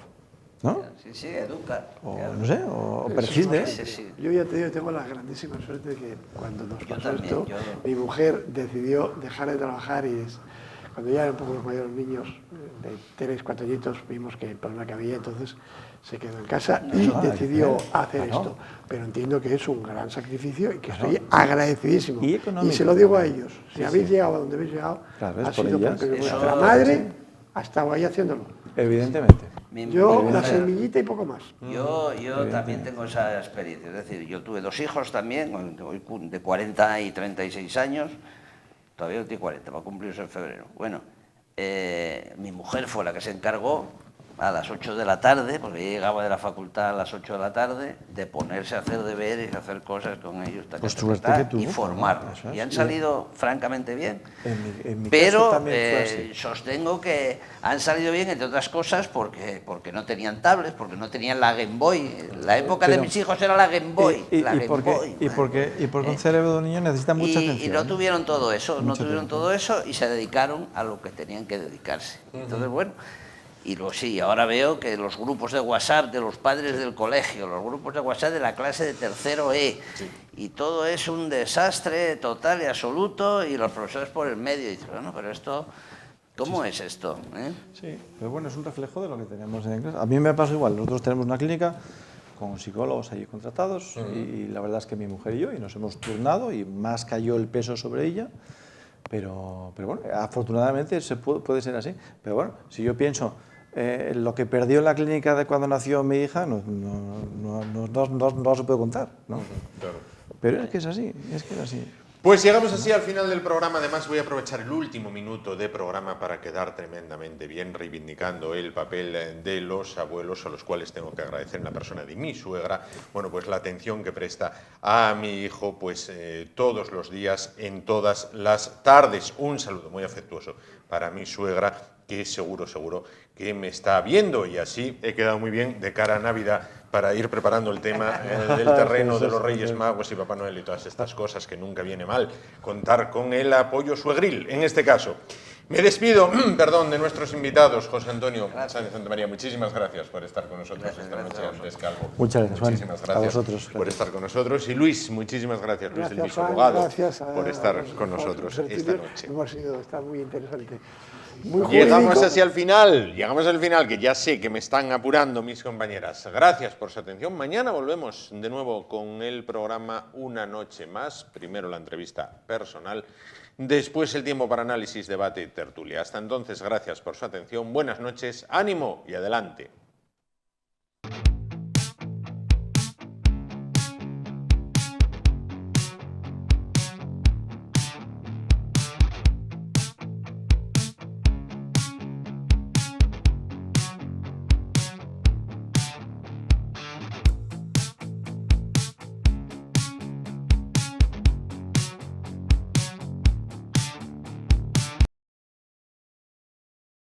¿No? Sí, educa. O no sé, o prescinde. Sí. Yo ya te digo, tengo la grandísima suerte de que cuando nos pasó esto, mi mujer decidió dejar de trabajar y cuando ya eran un poco los mayores niños, de 3, 4 añitos, vimos que el problema que había, entonces se quedó en casa y decidió hacer esto. Pero entiendo que es un gran sacrificio y que estoy agradecidísimo. Y se lo digo a ellos, si habéis llegado a donde habéis llegado, ha sido porque vuestra madre ha estado ahí haciéndolo. Evidentemente. Yo, la semillita y poco más. Yo también tengo esa experiencia, es decir, yo tuve 2 hijos también, hoy de 40 y 36 años, todavía no tiene 40, va a cumplirse en febrero. Bueno, mi mujer fue la que se encargó a las 8 de la tarde, porque ella llegaba de la facultad a las 8 de la tarde, de ponerse a hacer deberes, a hacer cosas con ellos, y formarlos. Y han salido francamente bien. En mi pero caso también fue así. sostengo que han salido bien, entre otras cosas, porque no tenían tablets, porque no tenían la Game Boy. La época de mis hijos era la Game Boy. Y porque un cerebro de un niño necesita mucha atención. Y no tuvieron todo eso, y se dedicaron a lo que tenían que dedicarse. Entonces, bueno... Y sí, ahora veo que los grupos de WhatsApp de los padres del colegio, los grupos de WhatsApp de la clase de tercero E, y todo es un desastre total y absoluto, y los profesores por el medio. Y dicen, bueno, pero esto, ¿cómo es esto? Sí, pero bueno, es un reflejo de lo que tenemos en clase. A mí me pasa igual, nosotros tenemos una clínica con psicólogos allí contratados, y la verdad es que mi mujer y yo, y nos hemos turnado, y más cayó el peso sobre ella, pero bueno, afortunadamente puede ser así. Pero bueno, si yo pienso... lo que perdió en la clínica de cuando nació mi hija no se puede contar, ¿no? Claro. Pero es que es así, Pues llegamos así al final del programa. Además voy a aprovechar el último minuto de programa para quedar tremendamente bien reivindicando el papel de los abuelos, a los cuales tengo que agradecer en la persona de mi suegra, bueno, pues la atención que presta a mi hijo, pues todos los días, en todas las tardes. Un saludo muy afectuoso para mi suegra, que seguro que me está viendo, y así he quedado muy bien de cara a Navidad para ir preparando el tema del terreno de los Reyes Magos y Papá Noel y todas estas cosas, que nunca viene mal contar con el apoyo suegril, en este caso. Me despido, perdón, de nuestros invitados. José Antonio Sánchez Santamaría, muchísimas gracias por estar con nosotros esta noche antes que algo. Muchas gracias, Juan. Muchísimas A gracias vosotros, por estar con nosotros. Y Luis, muchísimas gracias, Luis del Viso Juan, Abogado, gracias por estar con los nosotros tertulios. esta noche. Está muy interesante. Muy Llegamos jurídico. así llegamos al final, que ya sé que me están apurando mis compañeras. Gracias por su atención. Mañana volvemos de nuevo con el programa Una Noche Más. Primero la entrevista personal, después el tiempo para análisis, debate y tertulia. Hasta entonces, gracias por su atención, buenas noches, ánimo y adelante.